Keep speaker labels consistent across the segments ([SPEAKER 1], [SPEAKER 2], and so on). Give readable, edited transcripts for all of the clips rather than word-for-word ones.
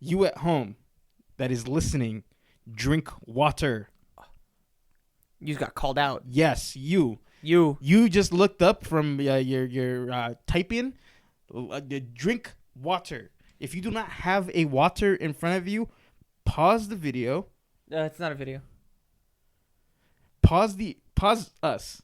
[SPEAKER 1] You at home that is listening, drink water.
[SPEAKER 2] You just got called out.
[SPEAKER 1] Yes, you.
[SPEAKER 2] You.
[SPEAKER 1] You just looked up from your type-in. Drink water. If you do not have a water in front of you, pause the video.
[SPEAKER 2] It's not a video.
[SPEAKER 1] Pause us.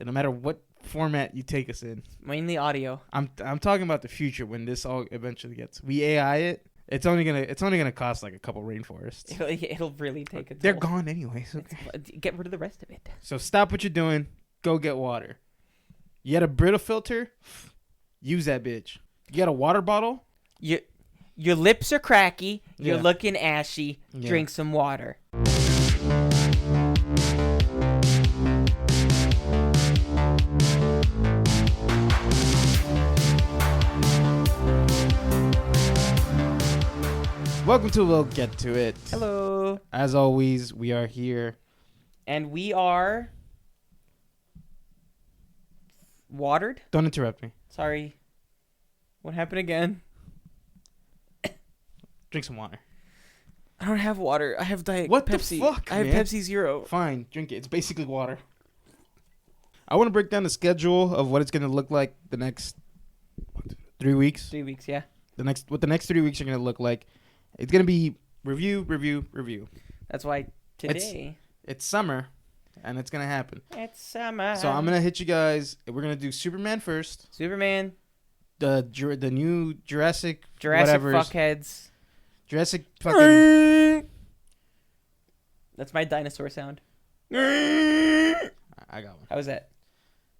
[SPEAKER 1] And no matter what format you take us in.
[SPEAKER 2] Mainly audio.
[SPEAKER 1] I'm talking about the future when this all eventually gets. We AI it. It's only gonna cost like a couple rainforests.
[SPEAKER 2] It'll really take a toll.
[SPEAKER 1] They're gone anyway. So.
[SPEAKER 2] Get rid of the rest of it.
[SPEAKER 1] So stop what you're doing. Go get water. You got a Brita filter? Use that bitch. You got a water bottle?
[SPEAKER 2] Your lips are cracky. You're
[SPEAKER 1] Yeah.
[SPEAKER 2] looking ashy.
[SPEAKER 1] Yeah.
[SPEAKER 2] Drink some water.
[SPEAKER 1] Welcome to We'll Get To It.
[SPEAKER 2] Hello.
[SPEAKER 1] As always, we are here.
[SPEAKER 2] And we are watered?
[SPEAKER 1] Don't interrupt me.
[SPEAKER 2] Sorry. What happened again?
[SPEAKER 1] Drink some water.
[SPEAKER 2] I don't have water. I have Diet
[SPEAKER 1] What
[SPEAKER 2] Pepsi.
[SPEAKER 1] the fuck,
[SPEAKER 2] I have
[SPEAKER 1] man?
[SPEAKER 2] Pepsi Zero.
[SPEAKER 1] Fine, drink it. It's basically water. I want to break down the schedule of what it's going to look like the next 3 weeks.
[SPEAKER 2] 3 weeks, yeah.
[SPEAKER 1] What the next 3 weeks are going to look like. It's going to be review.
[SPEAKER 2] That's why today.
[SPEAKER 1] It's summer, and it's going to happen.
[SPEAKER 2] It's summer.
[SPEAKER 1] So I'm going to hit you guys. We're going to do Superman first.
[SPEAKER 2] Superman.
[SPEAKER 1] The new Jurassic
[SPEAKER 2] fuckheads.
[SPEAKER 1] Jurassic fucking...
[SPEAKER 2] That's my dinosaur sound.
[SPEAKER 1] I got one.
[SPEAKER 2] How was that?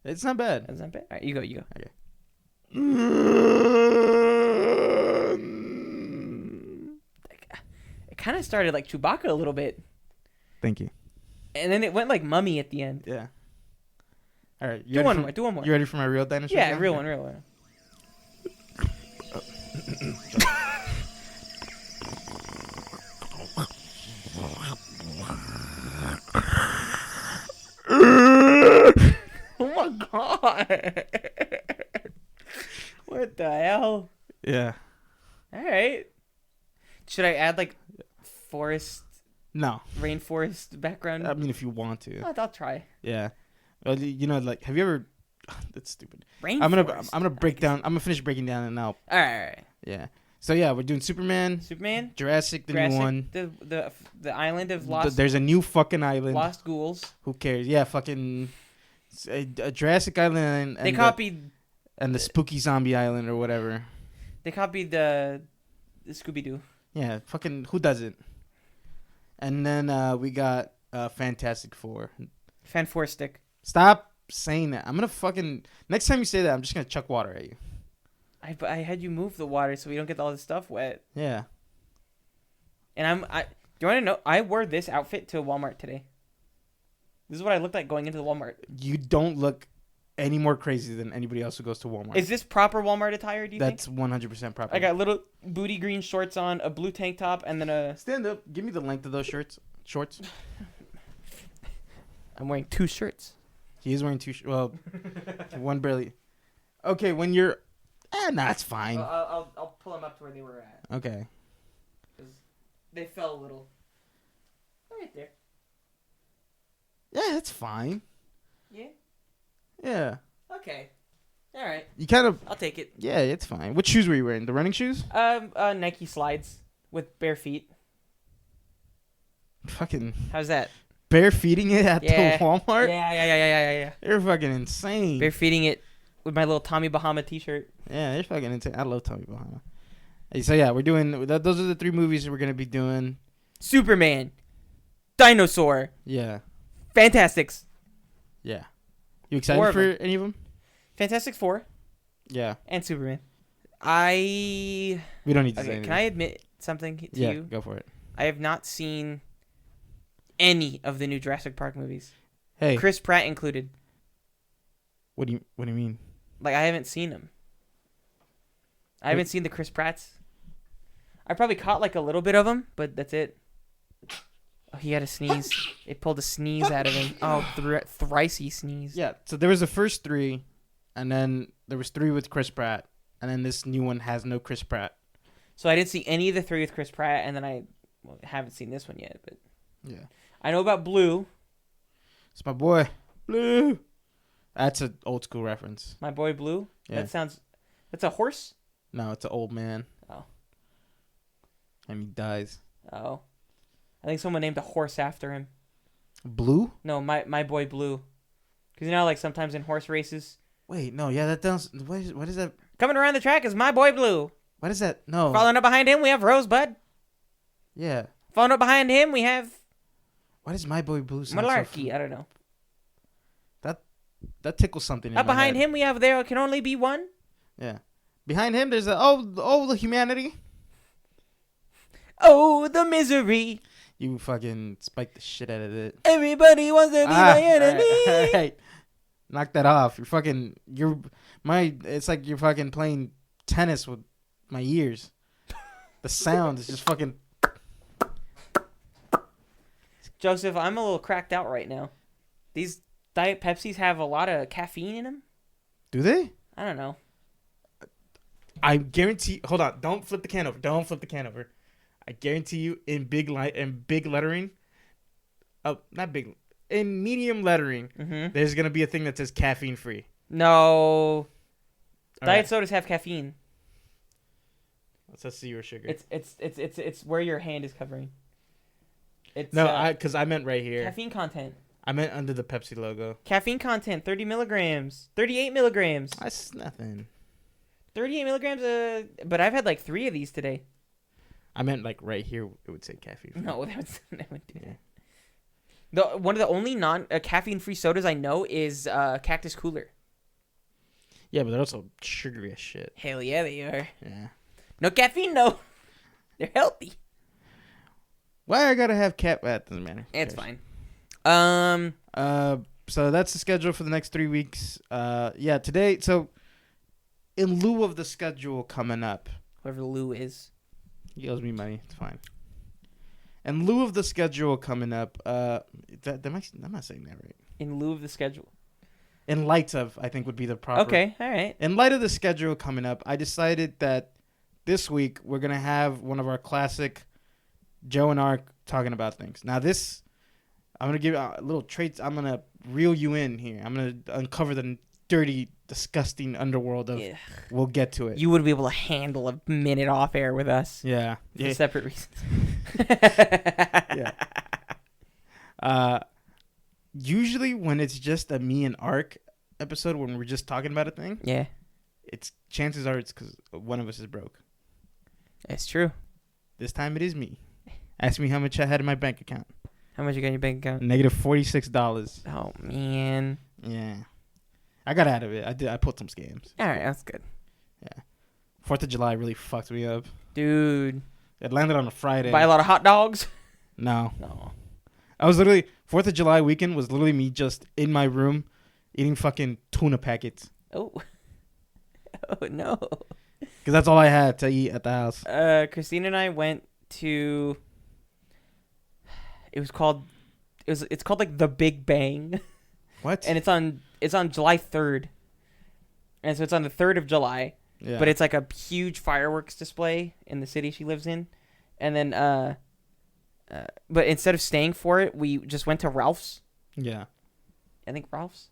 [SPEAKER 1] It's not bad.
[SPEAKER 2] That's not bad. All right, you go.
[SPEAKER 1] Okay.
[SPEAKER 2] It kind of started like Chewbacca a little bit.
[SPEAKER 1] Thank you.
[SPEAKER 2] And then it went like Mummy at the end.
[SPEAKER 1] Yeah. All right.
[SPEAKER 2] Do one more.
[SPEAKER 1] You ready for my real dinosaur?
[SPEAKER 2] Yeah,
[SPEAKER 1] sound?
[SPEAKER 2] real one. Oh my god. What the hell?
[SPEAKER 1] Yeah.
[SPEAKER 2] All right. Should I add like
[SPEAKER 1] No.
[SPEAKER 2] rainforest background?
[SPEAKER 1] I mean, if you want to.
[SPEAKER 2] I'll try.
[SPEAKER 1] Yeah. Well, you know, like, have you ever? That's stupid.
[SPEAKER 2] Rainforest.
[SPEAKER 1] I'm gonna break down. I'm gonna finish breaking down and now.
[SPEAKER 2] All right.
[SPEAKER 1] Yeah. So yeah, we're doing Superman, Jurassic, new one.
[SPEAKER 2] The island of lost.
[SPEAKER 1] There's a new fucking island.
[SPEAKER 2] Lost ghouls.
[SPEAKER 1] Who cares? Yeah, fucking a Jurassic Island. And
[SPEAKER 2] They copied.
[SPEAKER 1] the spooky zombie island or whatever.
[SPEAKER 2] They copied the Scooby Doo.
[SPEAKER 1] Yeah, fucking who doesn't? And then we got Fantastic Four.
[SPEAKER 2] Fanforstic.
[SPEAKER 1] Stop saying that. I'm gonna fucking next time you say that, I'm just gonna chuck water at you.
[SPEAKER 2] I had you move the water so we don't get all this stuff wet.
[SPEAKER 1] Yeah.
[SPEAKER 2] And do you want to know? I wore this outfit to Walmart today. This is what I looked like going into the Walmart.
[SPEAKER 1] You don't look any more crazy than anybody else who goes to Walmart.
[SPEAKER 2] Is this proper Walmart attire? Do you think?
[SPEAKER 1] That's 100% proper.
[SPEAKER 2] I got little booty green shorts on, a blue tank top, and then a.
[SPEAKER 1] Stand up. Give me the length of those shorts.
[SPEAKER 2] I'm wearing 2 shirts.
[SPEAKER 1] He is wearing 2. Well, one barely. Okay, when you're. Nah, it's fine.
[SPEAKER 2] I'll pull them up to where they were at.
[SPEAKER 1] Okay.
[SPEAKER 2] Because they fell a little. Right there.
[SPEAKER 1] Yeah, it's fine.
[SPEAKER 2] Yeah.
[SPEAKER 1] Yeah.
[SPEAKER 2] Okay. All right.
[SPEAKER 1] You kind of.
[SPEAKER 2] I'll take it.
[SPEAKER 1] Yeah, it's fine. What shoes were you wearing? The running shoes?
[SPEAKER 2] Nike slides with bare feet.
[SPEAKER 1] Fucking.
[SPEAKER 2] How's that?
[SPEAKER 1] Bare feeding it at the Walmart?
[SPEAKER 2] Yeah.
[SPEAKER 1] They're fucking insane.
[SPEAKER 2] Bare feeding it with my little Tommy Bahama t-shirt.
[SPEAKER 1] Yeah, they're fucking insane. I love Tommy Bahama. Hey, so yeah, we're doing. Those are the 3 movies that we're gonna be doing.
[SPEAKER 2] Superman. Dinosaur.
[SPEAKER 1] Yeah.
[SPEAKER 2] Fantastics.
[SPEAKER 1] Yeah. You excited for any of them?
[SPEAKER 2] Fantastic Four.
[SPEAKER 1] Yeah.
[SPEAKER 2] And Superman.
[SPEAKER 1] We don't need to say anything.
[SPEAKER 2] Can I admit something to you?
[SPEAKER 1] Yeah, go for it.
[SPEAKER 2] I have not seen any of the new Jurassic Park movies.
[SPEAKER 1] Hey.
[SPEAKER 2] Chris Pratt included.
[SPEAKER 1] What do you mean?
[SPEAKER 2] Like, I haven't seen them. I haven't seen the Chris Pratts. I probably caught like a little bit of them, but that's it. Oh, he had a sneeze. It pulled a sneeze out of him. Oh, thrice-y sneeze.
[SPEAKER 1] Yeah, so there was the first 3, and then there was 3 with Chris Pratt, and then this new one has no Chris Pratt.
[SPEAKER 2] So I didn't see any of the 3 with Chris Pratt, and then I haven't seen this one yet. But
[SPEAKER 1] Yeah.
[SPEAKER 2] I know about Blue.
[SPEAKER 1] It's my boy, Blue. That's an old school reference.
[SPEAKER 2] My boy Blue.
[SPEAKER 1] Yeah.
[SPEAKER 2] That's a horse.
[SPEAKER 1] No, it's an old man.
[SPEAKER 2] Oh.
[SPEAKER 1] And he dies.
[SPEAKER 2] Oh. I think someone named a horse after him.
[SPEAKER 1] Blue?
[SPEAKER 2] No, my boy Blue. Because you know, like sometimes in horse races.
[SPEAKER 1] Wait, no, yeah, that sounds. What is that?
[SPEAKER 2] Coming around the track is my boy Blue.
[SPEAKER 1] What is that? No.
[SPEAKER 2] Following up behind him, we have Rosebud.
[SPEAKER 1] Yeah.
[SPEAKER 2] Following up behind him, we have
[SPEAKER 1] What is my boy Blue? sound so
[SPEAKER 2] Malarkey. I don't know.
[SPEAKER 1] That tickles something in
[SPEAKER 2] Up
[SPEAKER 1] my
[SPEAKER 2] behind
[SPEAKER 1] head.
[SPEAKER 2] him, we have There Can Only Be One.
[SPEAKER 1] Yeah. Behind him, there's the humanity.
[SPEAKER 2] Oh, the misery.
[SPEAKER 1] You fucking spiked the shit out of it.
[SPEAKER 2] Everybody wants to be my enemy.
[SPEAKER 1] All right. Knock that off. It's like you're fucking playing tennis with my ears. The sound is just fucking.
[SPEAKER 2] Joseph, I'm a little cracked out right now. These Diet Pepsis have a lot of caffeine in them.
[SPEAKER 1] Do they?
[SPEAKER 2] I don't know.
[SPEAKER 1] I guarantee. Hold on. Don't flip the can over. Don't flip the can over. I guarantee you, in big lettering. Oh, not big. In medium lettering, there's gonna be a thing that says caffeine free.
[SPEAKER 2] No. Diet
[SPEAKER 1] right.
[SPEAKER 2] sodas have caffeine.
[SPEAKER 1] Let's see your sugar.
[SPEAKER 2] It's where your hand is covering. It's
[SPEAKER 1] because I meant right here.
[SPEAKER 2] caffeine content.
[SPEAKER 1] I meant under the Pepsi logo.
[SPEAKER 2] Caffeine content, 30 milligrams, 38 milligrams.
[SPEAKER 1] That's nothing.
[SPEAKER 2] 38 milligrams. But I've had like 3 of these today.
[SPEAKER 1] I meant like right here. It would say caffeine free.
[SPEAKER 2] No, that would do that. One of the only caffeine free sodas I know is Cactus Cooler.
[SPEAKER 1] Yeah, but they're also sugary as shit.
[SPEAKER 2] Hell yeah, they are.
[SPEAKER 1] Yeah.
[SPEAKER 2] No caffeine, no. They're healthy.
[SPEAKER 1] Why I gotta have that doesn't matter.
[SPEAKER 2] It's fine.
[SPEAKER 1] So that's the schedule for the next 3 weeks. Yeah, today. So, in lieu of the schedule coming up,
[SPEAKER 2] Whoever Lou is.
[SPEAKER 1] he owes me money. It's fine. In lieu of the schedule coming up, I'm not saying that right.
[SPEAKER 2] In lieu of the schedule.
[SPEAKER 1] In light of, I think would be the proper.
[SPEAKER 2] Okay, all right.
[SPEAKER 1] In light of the schedule coming up, I decided that this week we're gonna have one of our classic Joe and Arek talking about things. Now this, I'm gonna give little traits. I'm gonna reel you in here. I'm gonna uncover the dirty, disgusting underworld of.
[SPEAKER 2] Yeah.
[SPEAKER 1] We'll get to it.
[SPEAKER 2] You would be able to handle a minute off air with us.
[SPEAKER 1] Yeah.
[SPEAKER 2] For separate reasons.
[SPEAKER 1] Yeah. Usually when it's just a me and Arek episode when we're just talking about a thing,
[SPEAKER 2] Yeah.
[SPEAKER 1] chances are it's because one of us is broke.
[SPEAKER 2] That's true.
[SPEAKER 1] This time it is me. Ask me how much I had in my bank account.
[SPEAKER 2] How much you got in your bank account?
[SPEAKER 1] Negative $46.
[SPEAKER 2] Oh, man.
[SPEAKER 1] Yeah. I got out of it. I pulled some scams.
[SPEAKER 2] All right, that's good.
[SPEAKER 1] Yeah. 4th of July really fucked me up.
[SPEAKER 2] Dude.
[SPEAKER 1] It landed on a Friday.
[SPEAKER 2] Buy a lot of hot dogs?
[SPEAKER 1] No.
[SPEAKER 2] No.
[SPEAKER 1] I was literally 4th of July weekend was literally me just in my room eating fucking tuna packets.
[SPEAKER 2] Oh. Oh, no.
[SPEAKER 1] Because that's all I had to eat at the house.
[SPEAKER 2] Christina and I went to... It's called like The Big Bang.
[SPEAKER 1] What?
[SPEAKER 2] And it's on July 3rd. And so it's on the 3rd of July.
[SPEAKER 1] Yeah.
[SPEAKER 2] But it's like a huge fireworks display in the city she lives in. And then but instead of staying for it, we just went to Ralph's.
[SPEAKER 1] Yeah.
[SPEAKER 2] I think Ralph's.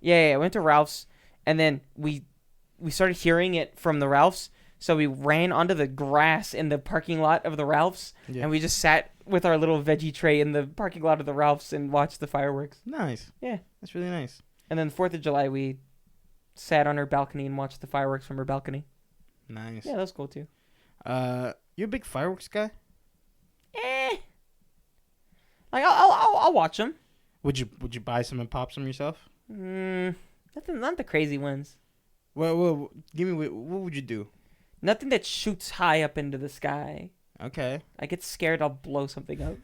[SPEAKER 2] Yeah, I went to Ralph's, and then we started hearing it from the Ralph's, so we ran onto the grass in the parking lot of the Ralph's, and we just sat with our little veggie tray in the parking lot of the Ralph's and watched the fireworks.
[SPEAKER 1] Nice.
[SPEAKER 2] Yeah.
[SPEAKER 1] That's really nice.
[SPEAKER 2] And then 4th of July, we sat on her balcony and watched the fireworks from her balcony.
[SPEAKER 1] Nice.
[SPEAKER 2] Yeah, that was cool, too.
[SPEAKER 1] You a big fireworks guy?
[SPEAKER 2] Like, I'll watch them.
[SPEAKER 1] Would you buy some and pop some yourself?
[SPEAKER 2] Not the crazy ones.
[SPEAKER 1] Well, give me what would you do?
[SPEAKER 2] Nothing that shoots high up into the sky.
[SPEAKER 1] Okay.
[SPEAKER 2] I get scared I'll blow something up.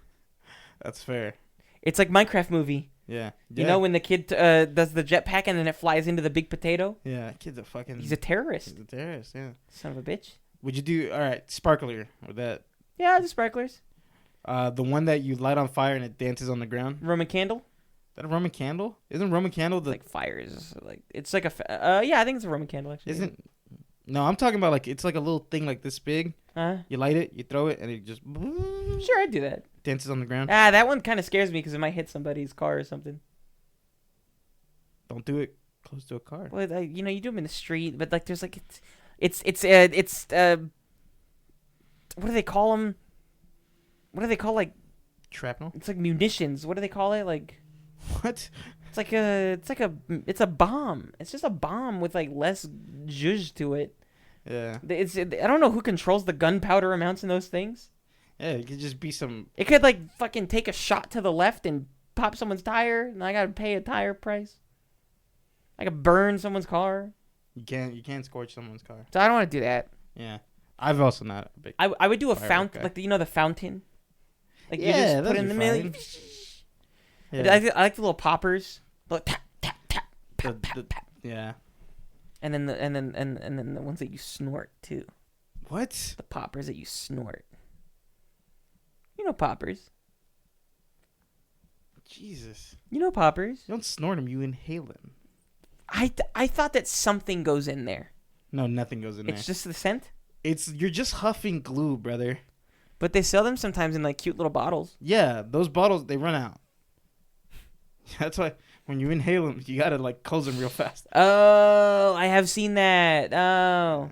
[SPEAKER 1] That's fair.
[SPEAKER 2] It's like Minecraft movie.
[SPEAKER 1] Yeah.
[SPEAKER 2] You know when the kid does the jetpack and then it flies into the big potato?
[SPEAKER 1] Yeah, kid's a fucking...
[SPEAKER 2] He's a terrorist.
[SPEAKER 1] He's a terrorist, yeah.
[SPEAKER 2] Son of a bitch.
[SPEAKER 1] Would you do... All right, sparkler or that...
[SPEAKER 2] Yeah, the sparklers.
[SPEAKER 1] The one that you light on fire and it dances on the ground?
[SPEAKER 2] Roman candle?
[SPEAKER 1] Is that a Roman candle? Isn't Roman candle the...
[SPEAKER 2] Like fires. Like it's like a... yeah, I think it's a Roman candle, actually.
[SPEAKER 1] No, I'm talking about like it's like a little thing like this big.
[SPEAKER 2] Huh?
[SPEAKER 1] You light it, you throw it, and it just
[SPEAKER 2] Sure, I'd do that.
[SPEAKER 1] dances on the ground.
[SPEAKER 2] That one kind of scares me because it might hit somebody's car or something.
[SPEAKER 1] Don't do it close to a car.
[SPEAKER 2] Well, you know, you do them in the street, but like, there's like, it's what do they call them? What do they call like?
[SPEAKER 1] Shrapnel?
[SPEAKER 2] It's like munitions. What do they call it? Like,
[SPEAKER 1] What?
[SPEAKER 2] it's a bomb. It's just a bomb with like less zhuzh to it.
[SPEAKER 1] Yeah.
[SPEAKER 2] I don't know who controls the gunpowder amounts in those things.
[SPEAKER 1] Yeah, it could just be some.
[SPEAKER 2] It could like fucking take a shot to the left and pop someone's tire, and I gotta pay a tire price. I could burn someone's car.
[SPEAKER 1] You can't scorch someone's car.
[SPEAKER 2] So I don't want to do that.
[SPEAKER 1] Yeah. I've also not a big.
[SPEAKER 2] I would do a
[SPEAKER 1] firework
[SPEAKER 2] fountain,
[SPEAKER 1] guy.
[SPEAKER 2] like the fountain. Like
[SPEAKER 1] Yeah,
[SPEAKER 2] you just put
[SPEAKER 1] that'd
[SPEAKER 2] it in
[SPEAKER 1] be
[SPEAKER 2] the middle.
[SPEAKER 1] fine.
[SPEAKER 2] I like the little poppers. Little tap tap tap.
[SPEAKER 1] The- the- yeah.
[SPEAKER 2] And then the ones that you snort too.
[SPEAKER 1] What?
[SPEAKER 2] The poppers that you snort. You know poppers.
[SPEAKER 1] Jesus.
[SPEAKER 2] You know poppers.
[SPEAKER 1] You don't snort them. You inhale them.
[SPEAKER 2] I thought that something goes in there.
[SPEAKER 1] No, nothing goes in there.
[SPEAKER 2] It's just the scent.
[SPEAKER 1] You're just huffing glue, brother.
[SPEAKER 2] But they sell them sometimes in like cute little bottles.
[SPEAKER 1] Yeah, those bottles they run out. That's why when you inhale them, you gotta like close them real fast.
[SPEAKER 2] Oh, I have seen that. Oh,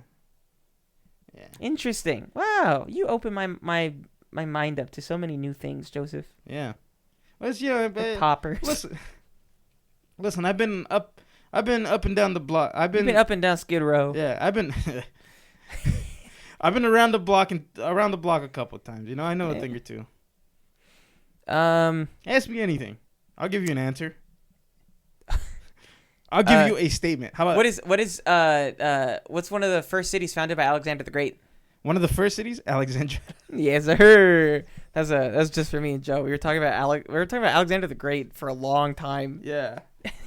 [SPEAKER 1] Yeah.
[SPEAKER 2] interesting. Wow, you opened my mind up to so many new things, Joseph.
[SPEAKER 1] Yeah. Well, it's, yeah,
[SPEAKER 2] The poppers.
[SPEAKER 1] Listen. I've been up and down the block.
[SPEAKER 2] You've been up and down Skid Row.
[SPEAKER 1] Yeah, I've been around the block a couple of times. You know, I know a thing or two. Ask me anything. I'll give you an answer. I'll give you a statement. How about
[SPEAKER 2] what's one of the first cities founded by Alexander the Great?
[SPEAKER 1] one of the first cities? Alexandria.
[SPEAKER 2] Yes, sir. That's just for me and Joe. We were talking about Alexander the Great for a long time.
[SPEAKER 1] Yeah.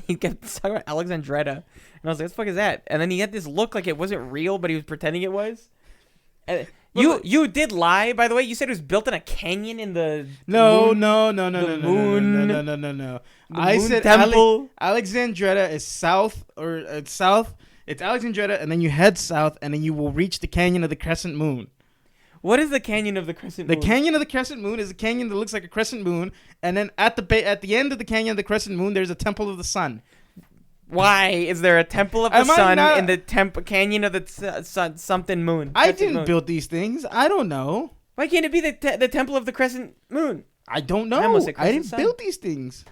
[SPEAKER 2] He kept talking about Alexandretta, and I was like, "What the fuck is that?" And then he had this look like it wasn't real, but he was pretending it was. You did lie, by the way. You said it was built in a canyon in the
[SPEAKER 1] No. I said
[SPEAKER 2] temple.
[SPEAKER 1] Alexandretta is south. It's Alexandretta, and then you head south, and then you will reach the Canyon of the Crescent Moon.
[SPEAKER 2] What is the Canyon of the Crescent Moon?
[SPEAKER 1] The Canyon of the Crescent Moon is a canyon that looks like a crescent moon, and then at the end of the Canyon of the Crescent Moon, there's a Temple of the Sun.
[SPEAKER 2] Why is there a Temple of the Sun in the Canyon of the Sun something moon?
[SPEAKER 1] I didn't build these things. I don't know.
[SPEAKER 2] Why can't it be the Temple of the Crescent Moon?
[SPEAKER 1] I don't know.
[SPEAKER 2] almost said
[SPEAKER 1] I didn't
[SPEAKER 2] Crescent Sun.
[SPEAKER 1] build these things.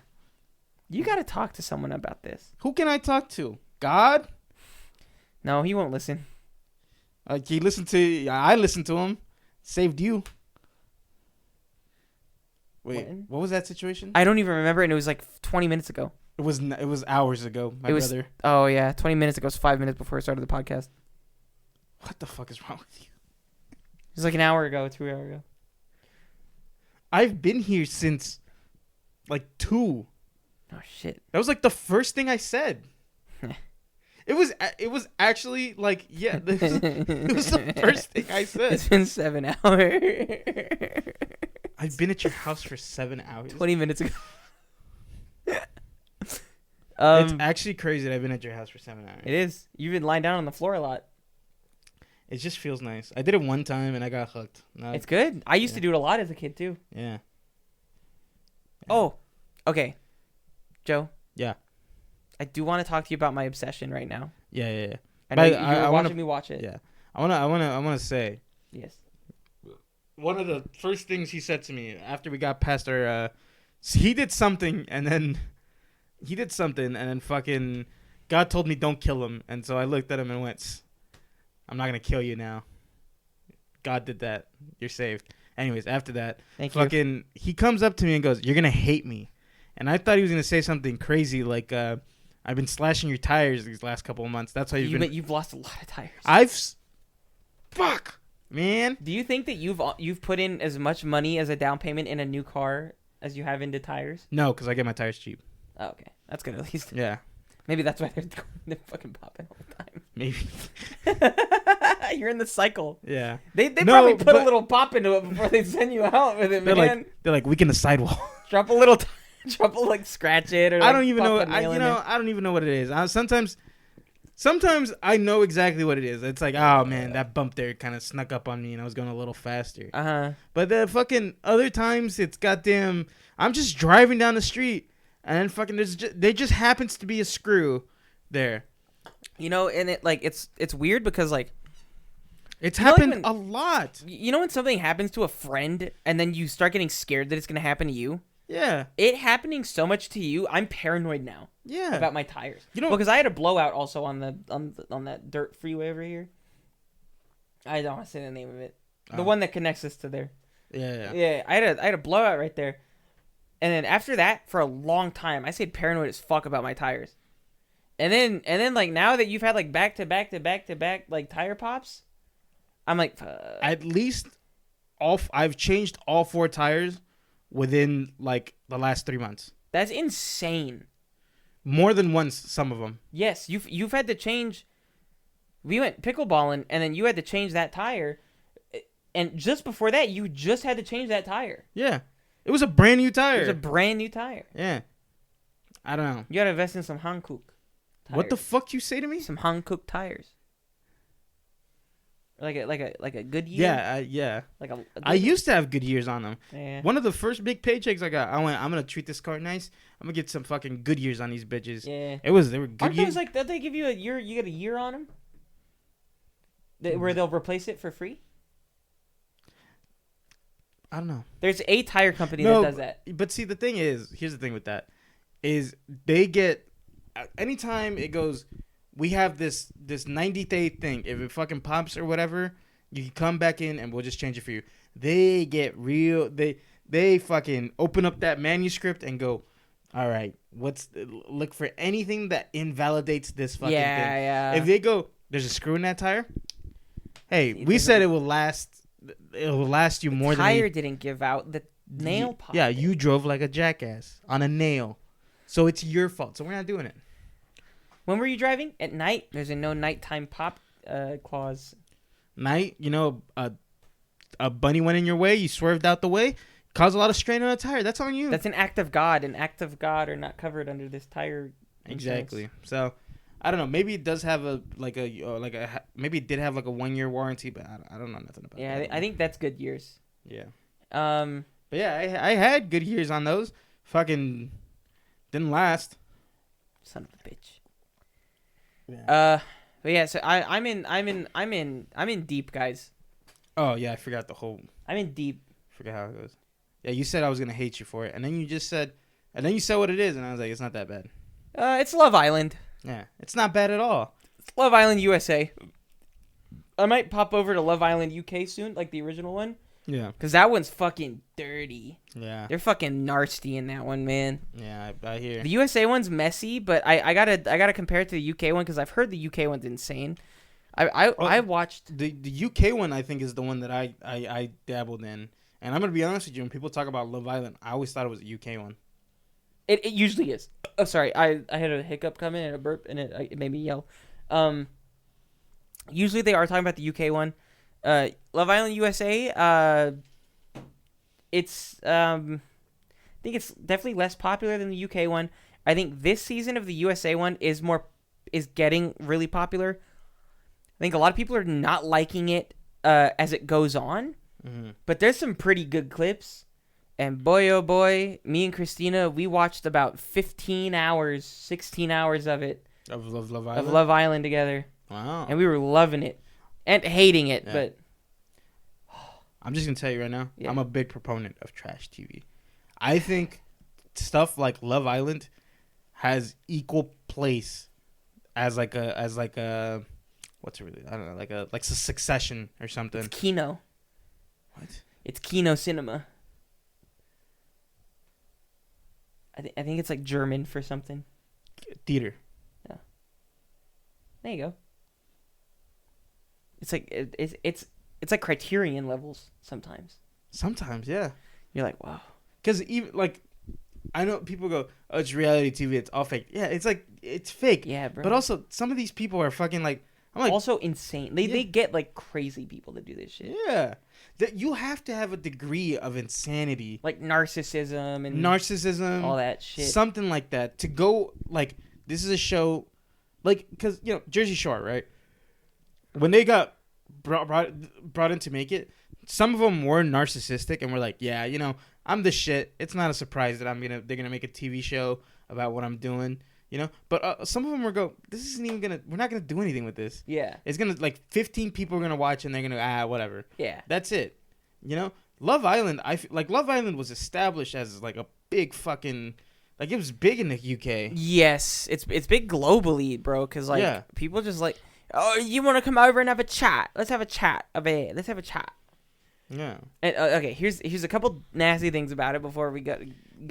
[SPEAKER 2] You got to talk to someone about this.
[SPEAKER 1] Who can I talk to? God?
[SPEAKER 2] No, he won't listen.
[SPEAKER 1] I listened to him. Saved you. Wait,
[SPEAKER 2] When?
[SPEAKER 1] what was that situation?
[SPEAKER 2] I don't even remember, and it was like 20 minutes ago.
[SPEAKER 1] It was hours ago, my brother.
[SPEAKER 2] Oh, yeah, 20 minutes ago. It was 5 minutes before I started the podcast.
[SPEAKER 1] What the fuck is wrong with you?
[SPEAKER 2] It was like an hour ago, 2 hours ago.
[SPEAKER 1] I've been here since like 2.
[SPEAKER 2] Oh, shit.
[SPEAKER 1] That was like the first thing I said. It was actually like, yeah, it was the first thing I said.
[SPEAKER 2] It's been 7 hours.
[SPEAKER 1] I've been at your house for 7 hours.
[SPEAKER 2] 20 minutes ago.
[SPEAKER 1] It's actually crazy that I've been at your house for 7 hours.
[SPEAKER 2] It is. You've been lying down on the floor a lot.
[SPEAKER 1] It just feels nice. I did it one time and I got hooked. Now,
[SPEAKER 2] It's good. I used to do it a lot as a kid, too.
[SPEAKER 1] yeah.
[SPEAKER 2] Oh, okay. Joe?
[SPEAKER 1] Yeah.
[SPEAKER 2] I do want to talk to you about my obsession right now.
[SPEAKER 1] Yeah.
[SPEAKER 2] I know
[SPEAKER 1] But
[SPEAKER 2] you were watching me watch it.
[SPEAKER 1] Yeah. I wanna say
[SPEAKER 2] Yes.
[SPEAKER 1] one of the first things he said to me after we got past our he did something and then fucking God told me don't kill him, and so I looked at him and went, I'm not gonna kill you now. God did that. You're saved. Anyways, after that, he comes up to me and goes, "You're gonna hate me," and I thought he was gonna say something crazy like, "I've been slashing your tires these last couple of months. That's why
[SPEAKER 2] you've lost a lot of tires.
[SPEAKER 1] Fuck, man.
[SPEAKER 2] Do you think that you've put in as much money as a down payment in a new car as you have into tires?
[SPEAKER 1] No, because I get my tires cheap.
[SPEAKER 2] Oh, okay, that's good at least.
[SPEAKER 1] Yeah,
[SPEAKER 2] maybe that's why they're fucking popping all the time.
[SPEAKER 1] maybe.
[SPEAKER 2] You're in the cycle.
[SPEAKER 1] Yeah,
[SPEAKER 2] they probably put a little pop into it before they send you out with it, man.
[SPEAKER 1] They're like weaken the sidewall.
[SPEAKER 2] Drop a little. Scratch it. Or
[SPEAKER 1] I don't even know. I don't even know what it is. Sometimes sometimes I know exactly what it is. It's like, oh man, that bump there kind of snuck up on me, and I was going a little faster. But the fucking other times, it's goddamn. I'm just driving down the street, and then fucking there just happens to be a screw there.
[SPEAKER 2] You know, and it's weird because like.
[SPEAKER 1] It's happened a lot.
[SPEAKER 2] You know when something happens to a friend and then you start getting scared that it's going to happen to you?
[SPEAKER 1] Yeah.
[SPEAKER 2] It happening so much to you, I'm paranoid now.
[SPEAKER 1] Yeah.
[SPEAKER 2] About my tires.
[SPEAKER 1] You know,
[SPEAKER 2] because I had a blowout also on that dirt freeway over here. I don't want to say the name of it. The one that connects us to there.
[SPEAKER 1] Yeah.
[SPEAKER 2] Yeah, I had a blowout right there. And then after that, for a long time, I stayed paranoid as fuck about my tires. And then like now that you've had like back to back like tire pops, I'm like,
[SPEAKER 1] at least I've changed all 4 tires within like the last 3 months.
[SPEAKER 2] That's insane.
[SPEAKER 1] More than once, some of them.
[SPEAKER 2] Yes, you've had to change. We went pickleballing, and then you had to change that tire, and just before that, you just had to change that tire.
[SPEAKER 1] Yeah, it was a brand new tire.
[SPEAKER 2] It was a brand new tire.
[SPEAKER 1] Yeah, I don't know.
[SPEAKER 2] You gotta invest in some Hankook tires.
[SPEAKER 1] What the fuck you say to me?
[SPEAKER 2] Some Hankook tires. Like a Goodyear.
[SPEAKER 1] Yeah, yeah.
[SPEAKER 2] Like a
[SPEAKER 1] I used to have Goodyears on them.
[SPEAKER 2] Yeah.
[SPEAKER 1] One of the first big paychecks I got, I went, I'm gonna treat this car nice. I'm gonna get some fucking Goodyears on these bitches.
[SPEAKER 2] Yeah.
[SPEAKER 1] They were Goodyears.
[SPEAKER 2] Aren't those like that? They give you a year. You get a year on them. Where they'll replace it for free.
[SPEAKER 1] I don't know.
[SPEAKER 2] There's a tire company that does that.
[SPEAKER 1] But see, the thing is, here's the thing with that, is they get anytime it goes. We have this 90-day thing. If it fucking pops or whatever, you can come back in and we'll just change it for you. They get real. They fucking open up that manuscript and go, all right, look for anything that invalidates this fucking thing.
[SPEAKER 2] Yeah.
[SPEAKER 1] If they go, there's a screw in that tire. Hey, we said it will last. It will last you more than.
[SPEAKER 2] The tire didn't give out. The nail popped.
[SPEAKER 1] Yeah, you drove like a jackass on a nail, so it's your fault. So we're not doing it.
[SPEAKER 2] When were you driving? At night? There's a no nighttime pop clause.
[SPEAKER 1] Night, a bunny went in your way. You swerved out the way. Caused a lot of strain on a tire. That's on you.
[SPEAKER 2] That's an act of God. An act of God are not covered under this tire insurance.
[SPEAKER 1] Exactly. So, I don't know. Maybe it does have maybe it did have like a 1-year warranty, but I don't know nothing about that.
[SPEAKER 2] Yeah, I think that's good years.
[SPEAKER 1] Yeah.
[SPEAKER 2] But
[SPEAKER 1] yeah, I had good years on those. Fucking didn't last.
[SPEAKER 2] Son of a bitch.
[SPEAKER 1] Yeah.
[SPEAKER 2] But yeah, so I'm in deep, guys.
[SPEAKER 1] Oh yeah, I forgot the whole.
[SPEAKER 2] I'm in deep.
[SPEAKER 1] Forget how it goes. Yeah, you said I was gonna hate you for it, and then you said what it is, and I was like, it's not that bad.
[SPEAKER 2] It's Love Island.
[SPEAKER 1] Yeah, it's not bad at all.
[SPEAKER 2] It's Love Island USA. I might pop over to Love Island UK soon, like the original one.
[SPEAKER 1] Yeah.
[SPEAKER 2] Because that one's fucking dirty.
[SPEAKER 1] Yeah.
[SPEAKER 2] They're fucking nasty in that one, man.
[SPEAKER 1] Yeah, I hear.
[SPEAKER 2] The USA one's messy, but I gotta compare it to the UK one because I've heard the UK one's insane. I watched
[SPEAKER 1] the UK one. I think is the one that I dabbled in, and I'm gonna be honest with you. When people talk about Love Island, I always thought it was a UK one.
[SPEAKER 2] It usually is. Oh, sorry, I had a hiccup come in and a burp, and it made me yell. Usually they are talking about the UK one. Love Island USA, it's I think it's definitely less popular than the UK one. I think this season of the USA one is getting really popular. I think a lot of people are not liking it as it goes on, but there's some pretty good clips. And boy, oh boy, me and Christina, we watched about 16 hours of it.
[SPEAKER 1] Of Love Island?
[SPEAKER 2] Of Love Island together.
[SPEAKER 1] Wow.
[SPEAKER 2] And we were loving it. And hating it, but...
[SPEAKER 1] I'm just going to tell you right now,
[SPEAKER 2] yeah.
[SPEAKER 1] I'm a big proponent of trash TV. I think stuff like Love Island has equal place as like a what's it really? I don't know, like a Succession or something.
[SPEAKER 2] It's Kino.
[SPEAKER 1] What?
[SPEAKER 2] It's Kino Cinema. I think it's like German for something.
[SPEAKER 1] Theater.
[SPEAKER 2] Yeah. There you go. It's like it's like Criterion levels sometimes.
[SPEAKER 1] Sometimes, yeah.
[SPEAKER 2] You're like, wow.
[SPEAKER 1] Because even like, I know people go, "Oh, it's reality TV. It's all fake." Yeah, it's like it's fake.
[SPEAKER 2] Yeah, bro.
[SPEAKER 1] But also, some of these people are fucking like. I'm like,
[SPEAKER 2] also insane. They get like crazy people to do this shit.
[SPEAKER 1] Yeah, that you have to have a degree of insanity,
[SPEAKER 2] like narcissism,
[SPEAKER 1] all that shit, something like that, to go like this is a show like, because Jersey Shore, right? When they got brought in to make it, some of them were narcissistic and were like, yeah, I'm the shit. It's not a surprise that they're gonna make a TV show about what I'm doing, But some of them this isn't even we're not gonna do anything with this.
[SPEAKER 2] Yeah.
[SPEAKER 1] It's gonna 15 people are gonna watch and they're gonna whatever.
[SPEAKER 2] Yeah.
[SPEAKER 1] That's it. Love Island. Love Island was established as like a big fucking it was big in the UK.
[SPEAKER 2] Yes, it's big globally, bro. Cause people just oh, you want to come over and have a chat? Let's have a chat. Let's have a chat.
[SPEAKER 1] Yeah.
[SPEAKER 2] And, okay, here's a couple nasty things about it before we get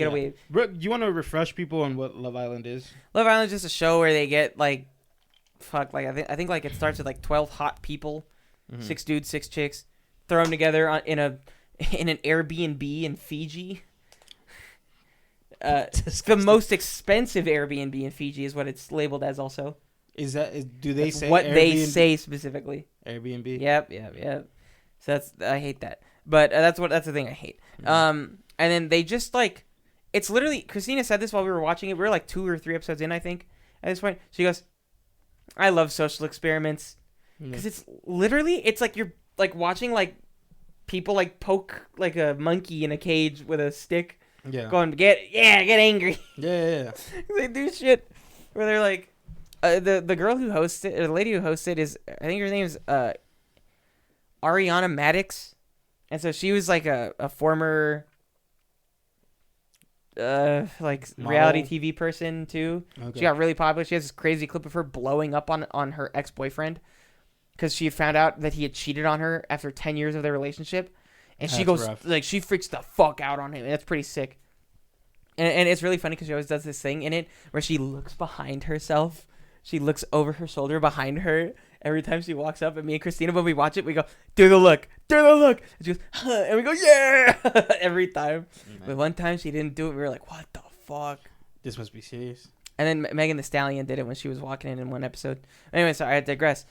[SPEAKER 2] away.
[SPEAKER 1] Brooke, you want to refresh people on what Love Island is?
[SPEAKER 2] Love Island is just a show where they get I think it starts with 12 hot people, 6 dudes, 6 chicks, throw them together in an Airbnb in Fiji. The most expensive Airbnb in Fiji is what it's labeled as. Also,
[SPEAKER 1] do they say
[SPEAKER 2] what
[SPEAKER 1] Airbnb?
[SPEAKER 2] they say specifically?
[SPEAKER 1] Airbnb.
[SPEAKER 2] Yep. So I hate that, but that's the thing I hate. And then they just it's literally, Christina said this while we were watching it. We were 2 or 3 episodes in, I think, at this point. She goes, "I love social experiments because it's literally you're watching people people poke a monkey in a cage with a stick."
[SPEAKER 1] Yeah.
[SPEAKER 2] Going to get angry.
[SPEAKER 1] Yeah.
[SPEAKER 2] They do shit where they're the girl who hosts it, or the lady who hosts it is, I think her name is Ariana Maddox, and so she was a former reality TV person too. Okay. She got really popular. She has this crazy clip of her blowing up on her ex-boyfriend because she found out that he had cheated on her after 10 years of their relationship. And she goes, rough. She freaks the fuck out on him. And that's pretty sick. And it's really funny because she always does this thing in it where she looks behind herself. She looks over her shoulder behind her every time she walks up. And me and Christina, when we watch it, we go, do the look. And she goes, huh, and we go, yeah, every time. Mm-hmm. But one time she didn't do it. We were like, what the fuck?
[SPEAKER 1] This must be serious.
[SPEAKER 2] And then Megan Thee Stallion did it when she was walking in one episode. Anyway, sorry, I digress.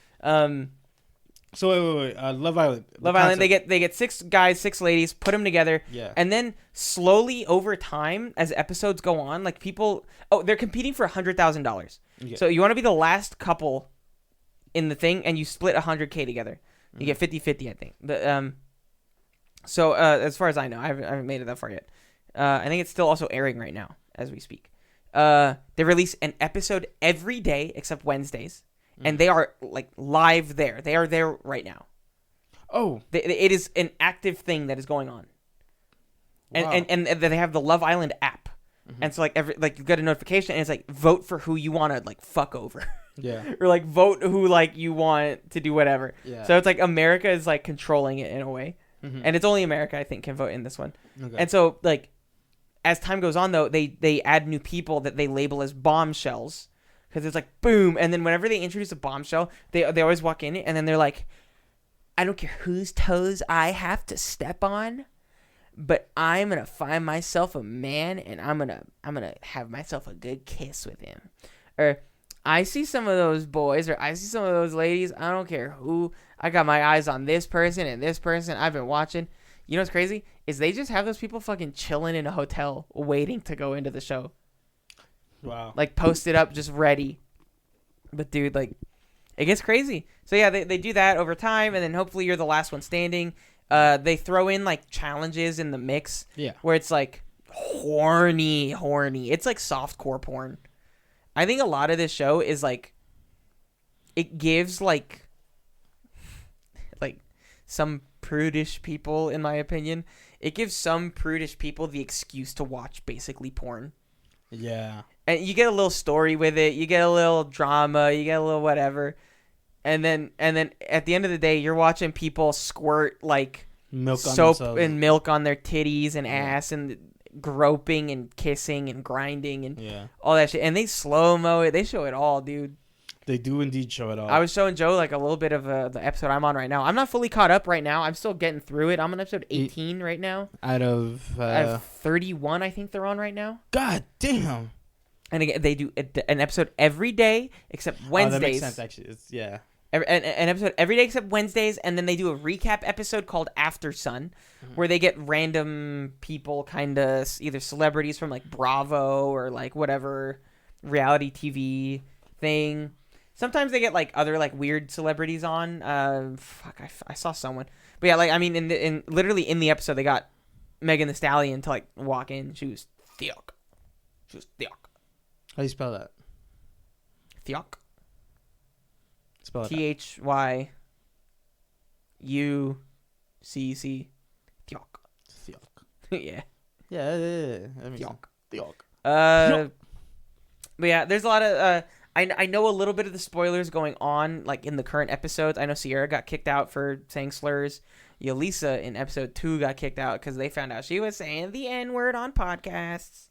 [SPEAKER 1] So wait. Love Island.
[SPEAKER 2] Love Island. They get 6 guys, 6 ladies, put them together.
[SPEAKER 1] Yeah.
[SPEAKER 2] And then slowly over time, as episodes go on, people. Oh, they're competing for $100,000. Yeah. So you want to be the last couple in the thing, and you split $100K together. You get 50-50, I think. But so as far as I know, I haven't made it that far yet. I think it's still also airing right now as we speak. They release an episode every day except Wednesdays. And they are live there. They are there right now.
[SPEAKER 1] Oh,
[SPEAKER 2] it is an active thing that is going on. Wow. And they have the Love Island app, and so you get a notification, and it's vote for who you want to fuck over.
[SPEAKER 1] Yeah.
[SPEAKER 2] Or vote who you want to do whatever.
[SPEAKER 1] Yeah.
[SPEAKER 2] So it's America is controlling it in a way, and it's only America I think can vote in this one.
[SPEAKER 1] Okay.
[SPEAKER 2] And so as time goes on though, they add new people that they label as bombshells. Because it's boom, and then whenever they introduce a bombshell, they always walk in it, and then they're like, I don't care whose toes I have to step on, but I'm gonna find myself a man, and I'm gonna have myself a good kiss with him. Or I see some of those boys, or I see some of those ladies, I don't care who, I got my eyes on this person and this person I've been watching. You know what's crazy? Is they just have those people fucking chilling in a hotel waiting to go into the show.
[SPEAKER 1] Wow.
[SPEAKER 2] Posted up, just ready. But dude, it gets crazy. So yeah, they do that over time, and then hopefully you're the last one standing. They throw in challenges in the mix.
[SPEAKER 1] Yeah.
[SPEAKER 2] Where it's horny. It's softcore porn. I think a lot of this show is it gives some prudish people, in my opinion, it gives some prudish people the excuse to watch basically porn.
[SPEAKER 1] Yeah.
[SPEAKER 2] And you get a little story with it. You get a little drama. You get a little whatever. And then at the end of the day, you're watching people squirt
[SPEAKER 1] milk
[SPEAKER 2] soap and milk on their titties and ass and groping and kissing and grinding and all that shit. And they slow-mo it. They show it all, dude.
[SPEAKER 1] They do indeed show it all.
[SPEAKER 2] I was showing Joe a little bit of the episode I'm on right now. I'm not fully caught up right now. I'm still getting through it. I'm on episode 18 right now.
[SPEAKER 1] Out of
[SPEAKER 2] 31, I think they're on right now.
[SPEAKER 1] God damn.
[SPEAKER 2] And again, they do an episode every day except Wednesdays.
[SPEAKER 1] Oh, that makes sense, actually.
[SPEAKER 2] An episode every day except Wednesdays, and then they do a recap episode called After Sun, where they get random people, kind of either celebrities from Bravo or whatever reality TV thing. Sometimes they get like other like weird celebrities on. I saw someone, but yeah, like I mean, literally in the episode, they got Megan Thee Stallion to like walk in. She was thick. She was thick.
[SPEAKER 1] How do you spell that?
[SPEAKER 2] Thiok.
[SPEAKER 1] Spell it.
[SPEAKER 2] THYUCC. Thiok. Yeah.
[SPEAKER 1] Yeah. That makes sense. Thiok.
[SPEAKER 2] But yeah, there's a lot of I know a little bit of the spoilers going on like in the current episodes. I know Sierra got kicked out for saying slurs. Yelisa in episode 2 got kicked out because they found out she was saying the N-word on podcasts.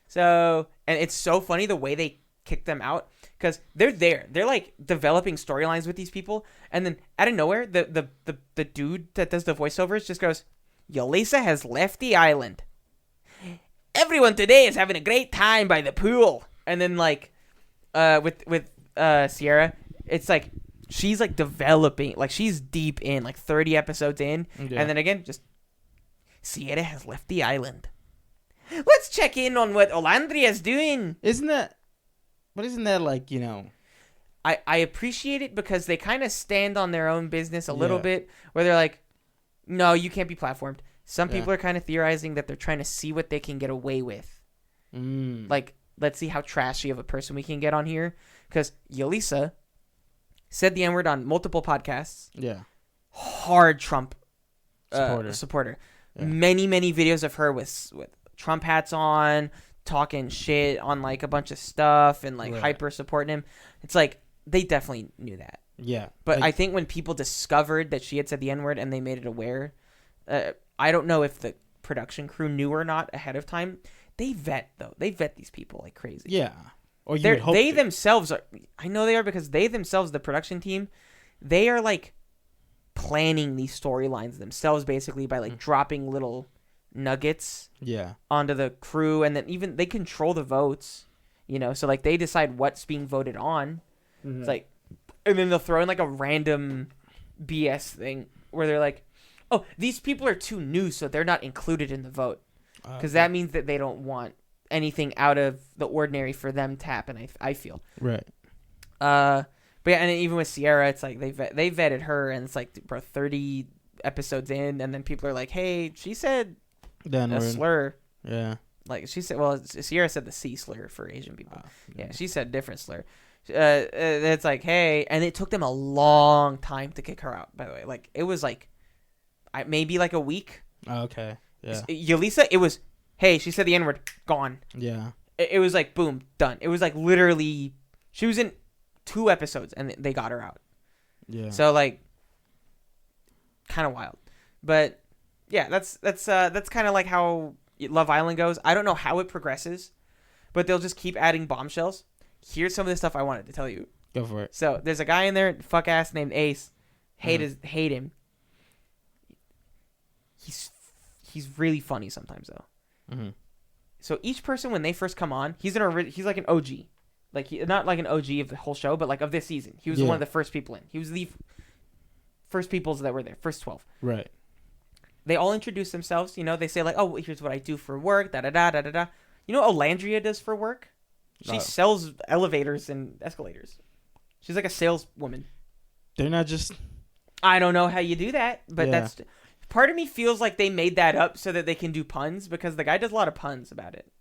[SPEAKER 2] So, and it's so funny the way they kicked them out because they're like developing storylines with these people, and then out of nowhere, the dude that does the voiceovers just goes, "Yelisa has left the island. Everyone today is having a great time by the pool." And then like, with Sierra, it's like she's like developing, like she's deep in, like 30 episodes in,
[SPEAKER 1] Yeah.
[SPEAKER 2] and then again, just Sierra has left the island. Let's check in on what Olandria's doing.
[SPEAKER 1] Isn't that like, you know?
[SPEAKER 2] I appreciate it because they kind of stand on their own business a little
[SPEAKER 1] Yeah.
[SPEAKER 2] bit, where they're like, no, you can't be platformed. Some
[SPEAKER 1] Yeah.
[SPEAKER 2] people are kind of theorizing that they're trying to see what they can get away with. Like, let's see how trashy of a person we can get on here. Because Yelisa said the N-word on multiple podcasts.
[SPEAKER 1] Yeah.
[SPEAKER 2] Hard Trump supporter.
[SPEAKER 1] Yeah.
[SPEAKER 2] Many videos of her with Trump hats on, talking shit on like a bunch of stuff and like
[SPEAKER 1] Right.
[SPEAKER 2] hyper supporting him. It's like they definitely knew that.
[SPEAKER 1] Yeah.
[SPEAKER 2] But
[SPEAKER 1] like,
[SPEAKER 2] I think when people discovered that she had said the N-word and they made it aware, I don't know if the production crew knew or not ahead of time. They vet these people like crazy.
[SPEAKER 1] Yeah. Or you would hope
[SPEAKER 2] They themselves are. I know they are because they themselves, the production team, they are like planning these storylines themselves basically by like dropping little nuggets
[SPEAKER 1] Yeah.
[SPEAKER 2] onto the crew, and then even they control the votes, you know, so like they decide what's being voted on. It's like, and then they'll throw in like a random BS thing where they're like, oh, these people are too new, so they're not included in the vote, because that means that they don't want anything out of the ordinary for them to happen. I feel
[SPEAKER 1] Right.
[SPEAKER 2] but yeah, and even with Sierra, it's like they vetted her, and it's like, bro, 30 episodes in, and then people are like, hey, she said a slur.
[SPEAKER 1] Yeah.
[SPEAKER 2] Like she said, well, Sierra said the C slur for Asian people. Yeah, she said a different slur. It's like, hey, and it took them a long time to kick her out. By the way, like it was like, maybe like a week.
[SPEAKER 1] Oh, okay. Yeah.
[SPEAKER 2] Yelisa, it was, hey, she said the N-word, gone.
[SPEAKER 1] Yeah.
[SPEAKER 2] It was like, boom, done. It was like literally, she was in 2 episodes and they got her out.
[SPEAKER 1] Yeah.
[SPEAKER 2] So like, kind of wild, but yeah, that's kind of like how Love Island goes. I don't know how it progresses, but they'll just keep adding bombshells. Here's some of the stuff I wanted to tell you.
[SPEAKER 1] Go for it.
[SPEAKER 2] So there's a guy in there, fuck ass, named Ace. Hate him. He's really funny sometimes though.
[SPEAKER 1] Mm-hmm.
[SPEAKER 2] So each person when they first come on, he's like an OG, like not like an OG of the whole show, but like of this season. He was one of the first people in. He was the first peoples that were there, first 12.
[SPEAKER 1] Right.
[SPEAKER 2] They all introduce themselves. You know, they say like, "Oh, here's what I do for work." Da da da da da da. You know what Olandria does for work? She sells elevators and escalators. She's like a saleswoman.
[SPEAKER 1] They're not just.
[SPEAKER 2] I don't know how you do that, but that's. Part of me feels like they made that up so that they can do puns, because the guy does a lot of puns about it.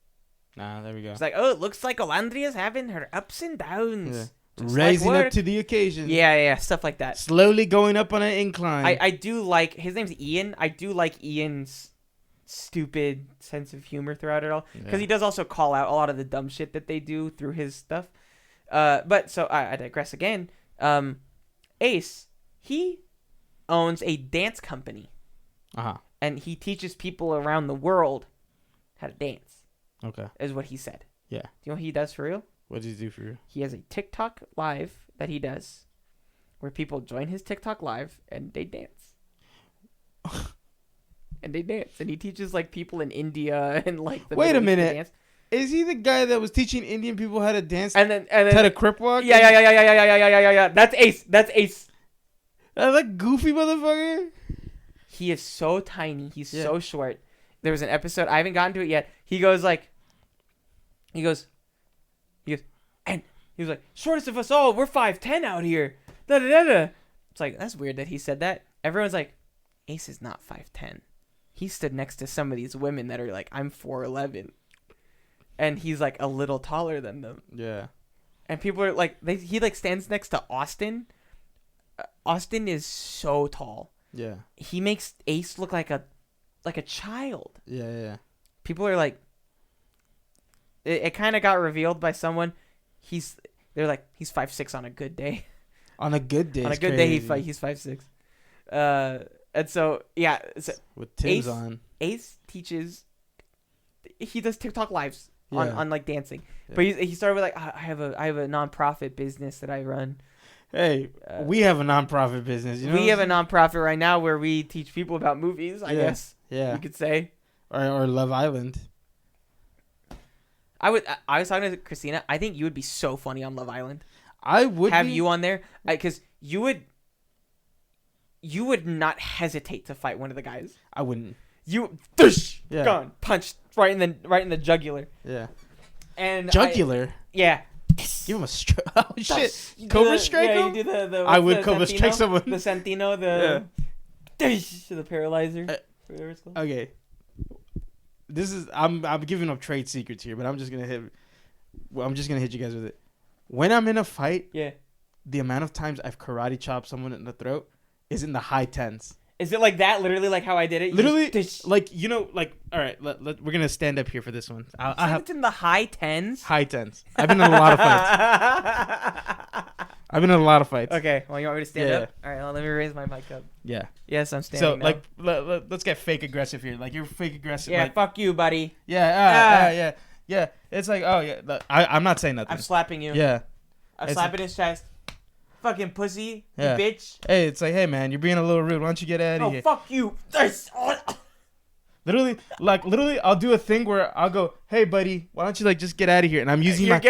[SPEAKER 1] Nah, there we go.
[SPEAKER 2] It's like, oh, it looks like Olandria's having her ups and downs.
[SPEAKER 1] Yeah.
[SPEAKER 2] Just
[SPEAKER 1] Rising
[SPEAKER 2] like
[SPEAKER 1] up to the occasion.
[SPEAKER 2] Yeah, stuff like that.
[SPEAKER 1] Slowly going up on an incline.
[SPEAKER 2] I do like, his name's Ian. I do like Ian's stupid sense of humor throughout it all, because he does also call out a lot of the dumb shit that they do through his stuff. But so I digress again. Ace, he owns a dance company.
[SPEAKER 1] Uh-huh.
[SPEAKER 2] And he teaches people around the world how to dance.
[SPEAKER 1] Okay.
[SPEAKER 2] Is what he said.
[SPEAKER 1] Yeah.
[SPEAKER 2] Do you know what he does for real?
[SPEAKER 1] What does he do for you?
[SPEAKER 2] He has a TikTok live that he does where people join his TikTok live and they dance. And he teaches like people in India and like the
[SPEAKER 1] Wait a
[SPEAKER 2] Middle East to
[SPEAKER 1] minute.
[SPEAKER 2] dance.
[SPEAKER 1] Is he the guy that was teaching Indian people how to dance?
[SPEAKER 2] And then
[SPEAKER 1] how to crip walk?
[SPEAKER 2] Yeah. That's Ace.
[SPEAKER 1] That goofy motherfucker.
[SPEAKER 2] He is so tiny. He's so short. There was an episode, I haven't gotten to it yet. He goes, and He was like, shortest of us all. We're 5'10" out here. Da da da da. It's like, that's weird that he said that. Everyone's like, Ace is not 5'10". He stood next to some of these women that are like, I'm 4'11", and he's like a little taller than them.
[SPEAKER 1] Yeah.
[SPEAKER 2] And people are like, he like stands next to Austin. Austin is so tall.
[SPEAKER 1] Yeah.
[SPEAKER 2] He makes Ace look like a child.
[SPEAKER 1] Yeah.
[SPEAKER 2] People are like, it kind of got revealed by someone. They're like, he's 5'6" on a good day.
[SPEAKER 1] On a good day.
[SPEAKER 2] On a good day, he's 5'6". And so yeah,
[SPEAKER 1] with Tim's
[SPEAKER 2] Ace,
[SPEAKER 1] on.
[SPEAKER 2] Ace teaches. He does TikTok lives on like dancing,
[SPEAKER 1] yeah.
[SPEAKER 2] but he started with like, I have a nonprofit business that I run.
[SPEAKER 1] Hey, we have a nonprofit business. You know
[SPEAKER 2] we have a nonprofit right now where we teach people about movies. I guess.
[SPEAKER 1] Yeah.
[SPEAKER 2] You could say.
[SPEAKER 1] Or Love Island.
[SPEAKER 2] I was talking to Christina. I think you would be so funny on Love Island.
[SPEAKER 1] I would
[SPEAKER 2] have you on there because you would not hesitate to fight one of the guys.
[SPEAKER 1] I wouldn't.
[SPEAKER 2] You
[SPEAKER 1] yeah.
[SPEAKER 2] gone punched right in the jugular.
[SPEAKER 1] Yeah.
[SPEAKER 2] And
[SPEAKER 1] jugular.
[SPEAKER 2] Yeah.
[SPEAKER 1] Give him a strike. Oh shit! Cobra strike him.
[SPEAKER 2] Yeah, you do the
[SPEAKER 1] I would
[SPEAKER 2] the
[SPEAKER 1] Cobra
[SPEAKER 2] Santino?
[SPEAKER 1] strike someone.
[SPEAKER 2] The Santino, the paralyzer. Whatever it's called.
[SPEAKER 1] Okay. This is I'm giving up trade secrets here, but I'm just gonna hit you guys with it. When I'm in a fight, the amount of times I've karate chopped someone in the throat is in the high tens.
[SPEAKER 2] Is it like that? Literally, like how I did it?
[SPEAKER 1] Literally, like all right, we're gonna stand up here for this one.
[SPEAKER 2] It's in the high tens.
[SPEAKER 1] High tens. I've been in a lot of fights.
[SPEAKER 2] Okay, well, you want me to stand up? All right, well, let me raise my mic up.
[SPEAKER 1] Yeah.
[SPEAKER 2] Yes, I'm standing.
[SPEAKER 1] So let's get fake aggressive here. Like you're fake aggressive.
[SPEAKER 2] Yeah,
[SPEAKER 1] like,
[SPEAKER 2] fuck you, buddy.
[SPEAKER 1] Yeah. Yeah. It's like, oh yeah. I'm not saying nothing.
[SPEAKER 2] I'm slapping you.
[SPEAKER 1] Yeah.
[SPEAKER 2] I'm slapping his chest. Fucking pussy, you
[SPEAKER 1] Yeah.
[SPEAKER 2] bitch.
[SPEAKER 1] Hey, it's like, hey man, you're being a little rude. Why don't you get out of here?
[SPEAKER 2] Oh, fuck you.
[SPEAKER 1] Literally, I'll do a thing where I'll go, hey buddy, why don't you just get out of here? And I'm using
[SPEAKER 2] You're
[SPEAKER 1] I'm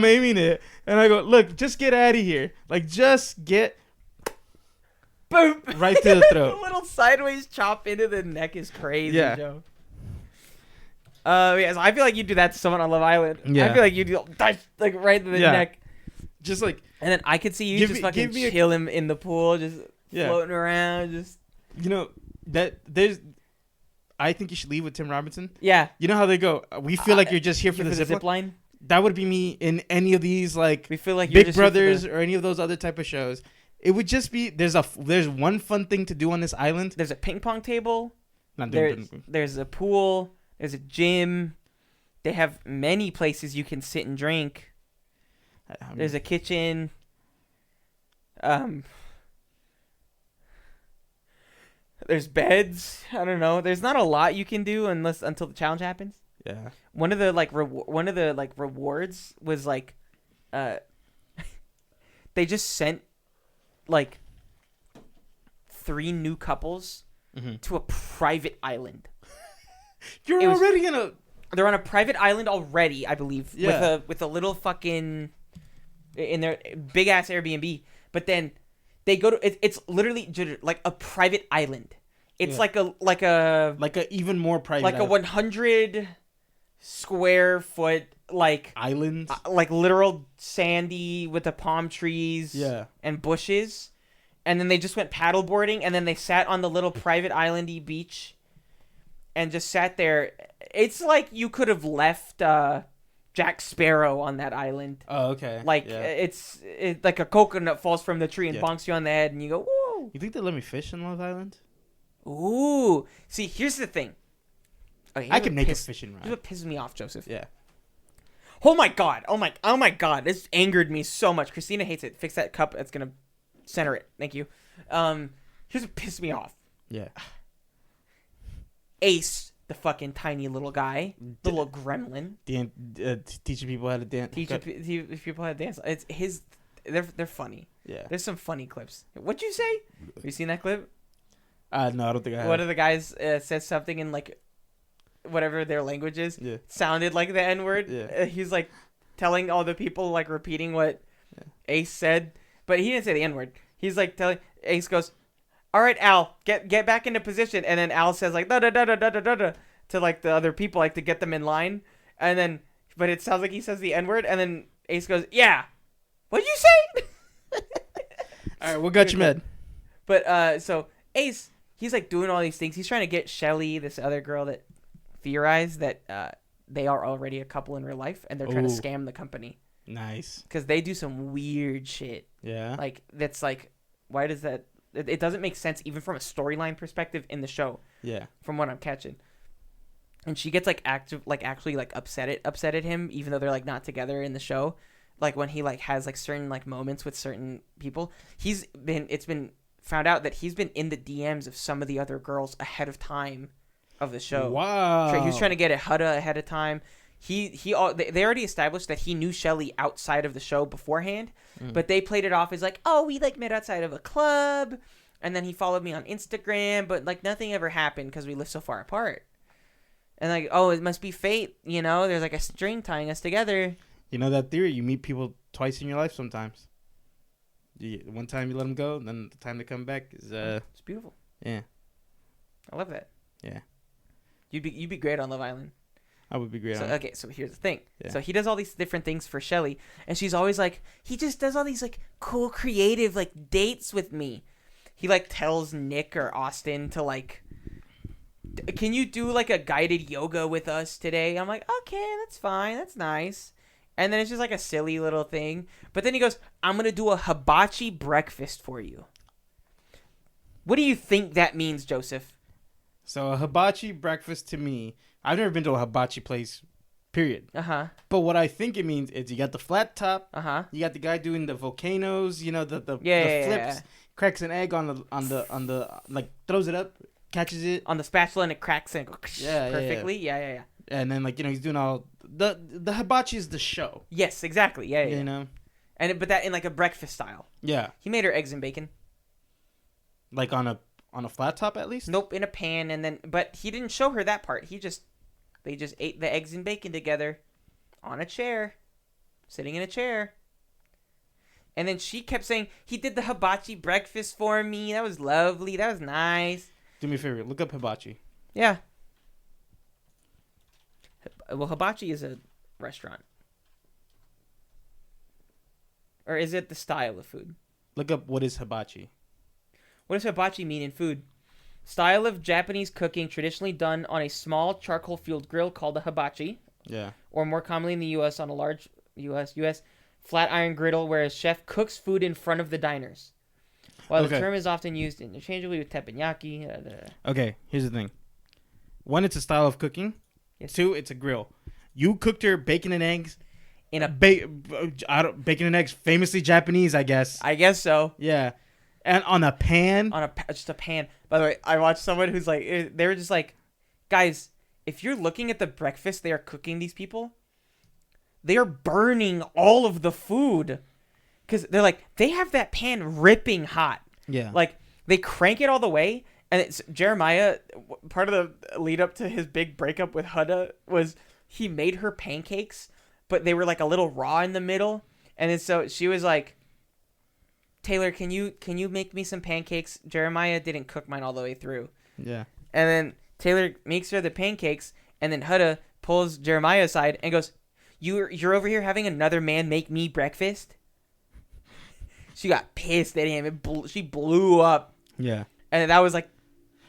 [SPEAKER 1] aiming it, and I go, look, just get out of here. Like, just get.
[SPEAKER 2] Boom.
[SPEAKER 1] Right to the throat.
[SPEAKER 2] A little sideways chop into the neck is crazy,
[SPEAKER 1] Yeah.
[SPEAKER 2] Joe. So I feel like you do that to someone on Love Island.
[SPEAKER 1] Yeah.
[SPEAKER 2] I feel like you do like right to the neck.
[SPEAKER 1] Just like,
[SPEAKER 2] and then I could see you just fucking chill him in the pool, just floating around, just.
[SPEAKER 1] I think you should leave with Tim Robinson.
[SPEAKER 2] Yeah.
[SPEAKER 1] You know how they go, we feel like you're just here for the zip
[SPEAKER 2] line?
[SPEAKER 1] That would be me in any of these
[SPEAKER 2] we feel like
[SPEAKER 1] Big Brothers or any of those other type of shows. It would just be, there's one fun thing to do on this island.
[SPEAKER 2] There's a ping pong table. There's a pool. There's a gym. They have many places you can sit and drink. There's a kitchen. There's beds. I don't know. There's not a lot you can do until the challenge happens.
[SPEAKER 1] Yeah.
[SPEAKER 2] One of the rewards was like, they just sent like 3 new couples to a private island.
[SPEAKER 1] They're
[SPEAKER 2] on a private island already, I believe.
[SPEAKER 1] Yeah.
[SPEAKER 2] With a little fucking in their big ass Airbnb, but then they go to it's literally like a private island. It's like a
[SPEAKER 1] even more private,
[SPEAKER 2] like
[SPEAKER 1] island.
[SPEAKER 2] a 100 square foot
[SPEAKER 1] island,
[SPEAKER 2] like literal sandy with the palm trees and bushes, and then they just went paddleboarding, and then they sat on the little private islandy beach and just sat there. It's like you could have left Jack Sparrow on that island.
[SPEAKER 1] Oh, okay.
[SPEAKER 2] It's like a coconut falls from the tree and bonks you on the head, and you go, whoa.
[SPEAKER 1] You think they let me fish in Love Island?
[SPEAKER 2] Ooh. See, here's the thing. Okay,
[SPEAKER 1] I can make a fishing rod.
[SPEAKER 2] Here's what pisses me off, Joseph.
[SPEAKER 1] Yeah.
[SPEAKER 2] Oh my god. Oh my god. This angered me so much. Christina hates it. Fix that cup. It's gonna center it. Thank you. Here's what pissed me off.
[SPEAKER 1] Yeah.
[SPEAKER 2] Ace, the fucking tiny little guy, the little gremlin,
[SPEAKER 1] teaching people how to dance.
[SPEAKER 2] Teach people how to dance. It's his. They're funny.
[SPEAKER 1] Yeah.
[SPEAKER 2] There's some funny clips. What'd you say? Have you seen that clip?
[SPEAKER 1] No, I don't think I have.
[SPEAKER 2] One of the guys says something in like whatever their language is.
[SPEAKER 1] Yeah.
[SPEAKER 2] Sounded like the N-word.
[SPEAKER 1] Yeah.
[SPEAKER 2] He's like telling all the people, like repeating what Ace said, but he didn't say the N-word. He's like telling Ace goes, "All right, Al, get back into position," and then Al says like da da da da da da da to like the other people, like to get them in line, and then but it sounds like he says the N-word, and then Ace goes, "Yeah, what'd you say?"
[SPEAKER 1] All right, what got you mad?
[SPEAKER 2] But so Ace, he's like doing all these things. He's trying to get Shelly, this other girl that theorized that they are already a couple in real life, and they're trying to scam the company.
[SPEAKER 1] Nice.
[SPEAKER 2] Because they do some weird shit.
[SPEAKER 1] Yeah.
[SPEAKER 2] Like that's like, why does that? It doesn't make sense even from a storyline perspective in the show.
[SPEAKER 1] Yeah.
[SPEAKER 2] From what I'm catching. And she gets actually upset at him, even though they're like not together in the show. Like when he like has like certain like moments with certain people, it's been found out that he's been in the DMs of some of the other girls ahead of time of the show.
[SPEAKER 1] Wow.
[SPEAKER 2] He was trying to get at Hutta ahead of time. They already established that he knew Shelly outside of the show beforehand, but they played it off as like, oh, we like met outside of a club, and then he followed me on Instagram, but like nothing ever happened because we live so far apart. And like, oh, it must be fate, there's like a string tying us together.
[SPEAKER 1] You know that theory? You meet people twice in your life sometimes. One time you let them go, and then the time to come back is
[SPEAKER 2] it's beautiful.
[SPEAKER 1] Yeah.
[SPEAKER 2] I love that.
[SPEAKER 1] Yeah.
[SPEAKER 2] You'd be great on Love Island.
[SPEAKER 1] I would be great on it.
[SPEAKER 2] Okay, so here's the thing.
[SPEAKER 1] Yeah.
[SPEAKER 2] So he does all these different things for Shelly, and she's always like, he just does all these like cool creative like dates with me. He like tells Nick or Austin to like, can you do like a guided yoga with us today? I'm like, okay, that's fine, that's nice. And then it's just like a silly little thing. But then he goes, I'm going to do a hibachi breakfast for you. What do you think that means, Joseph?
[SPEAKER 1] So a hibachi breakfast to me, I've never been to a hibachi place, period.
[SPEAKER 2] Uh-huh.
[SPEAKER 1] But what I think it means is you got the flat top.
[SPEAKER 2] Uh-huh.
[SPEAKER 1] You got the guy doing the volcanoes, the flips,
[SPEAKER 2] yeah.
[SPEAKER 1] cracks an egg on the like throws it up, catches it
[SPEAKER 2] on the spatula and it cracks and goes perfectly. Yeah.
[SPEAKER 1] And then he's doing all the hibachi is the show.
[SPEAKER 2] Yes, exactly. Yeah.
[SPEAKER 1] You know.
[SPEAKER 2] But that in like a breakfast style.
[SPEAKER 1] Yeah.
[SPEAKER 2] He made her eggs and bacon.
[SPEAKER 1] Like on a flat top at least?
[SPEAKER 2] Nope, in a pan but he didn't show her that part. They just ate the eggs and bacon together on a chair, sitting in a chair. And then she kept saying, he did the hibachi breakfast for me. That was lovely. That was nice.
[SPEAKER 1] Do me a favor. Look up hibachi.
[SPEAKER 2] Yeah. Well, hibachi is a restaurant. Or is it the style of food?
[SPEAKER 1] Look up what is hibachi.
[SPEAKER 2] What does hibachi mean in food? Style of Japanese cooking traditionally done on a small charcoal-fueled grill called a hibachi.
[SPEAKER 1] Yeah.
[SPEAKER 2] Or more commonly in the U.S. on a large U.S. flat iron griddle where a chef cooks food in front of the diners. While the term is often used interchangeably with teppanyaki.
[SPEAKER 1] Okay, here's the thing. One, it's a style of cooking.
[SPEAKER 2] Yes.
[SPEAKER 1] Two, it's a grill. You cooked her bacon and eggs.
[SPEAKER 2] In a
[SPEAKER 1] bacon and eggs, famously Japanese, I guess.
[SPEAKER 2] I guess so.
[SPEAKER 1] Yeah. And on a pan.
[SPEAKER 2] Just a pan. By the way, I watched someone who's like, they were just like, guys, if you're looking at the breakfast they are cooking these people, they are burning all of the food. Because they're like, they have that pan ripping hot.
[SPEAKER 1] Yeah.
[SPEAKER 2] Like, they crank it all the way. And it's Jeremiah, part of the lead up to his big breakup with Hutta was he made her pancakes, but they were like a little raw in the middle. And then so she was like, Taylor, can you make me some pancakes? Jeremiah didn't cook mine all the way through.
[SPEAKER 1] Yeah.
[SPEAKER 2] And then Taylor makes her the pancakes, and then Hutta pulls Jeremiah aside and goes, You're over here having another man make me breakfast? She got pissed at him. She blew up.
[SPEAKER 1] Yeah.
[SPEAKER 2] And that was like...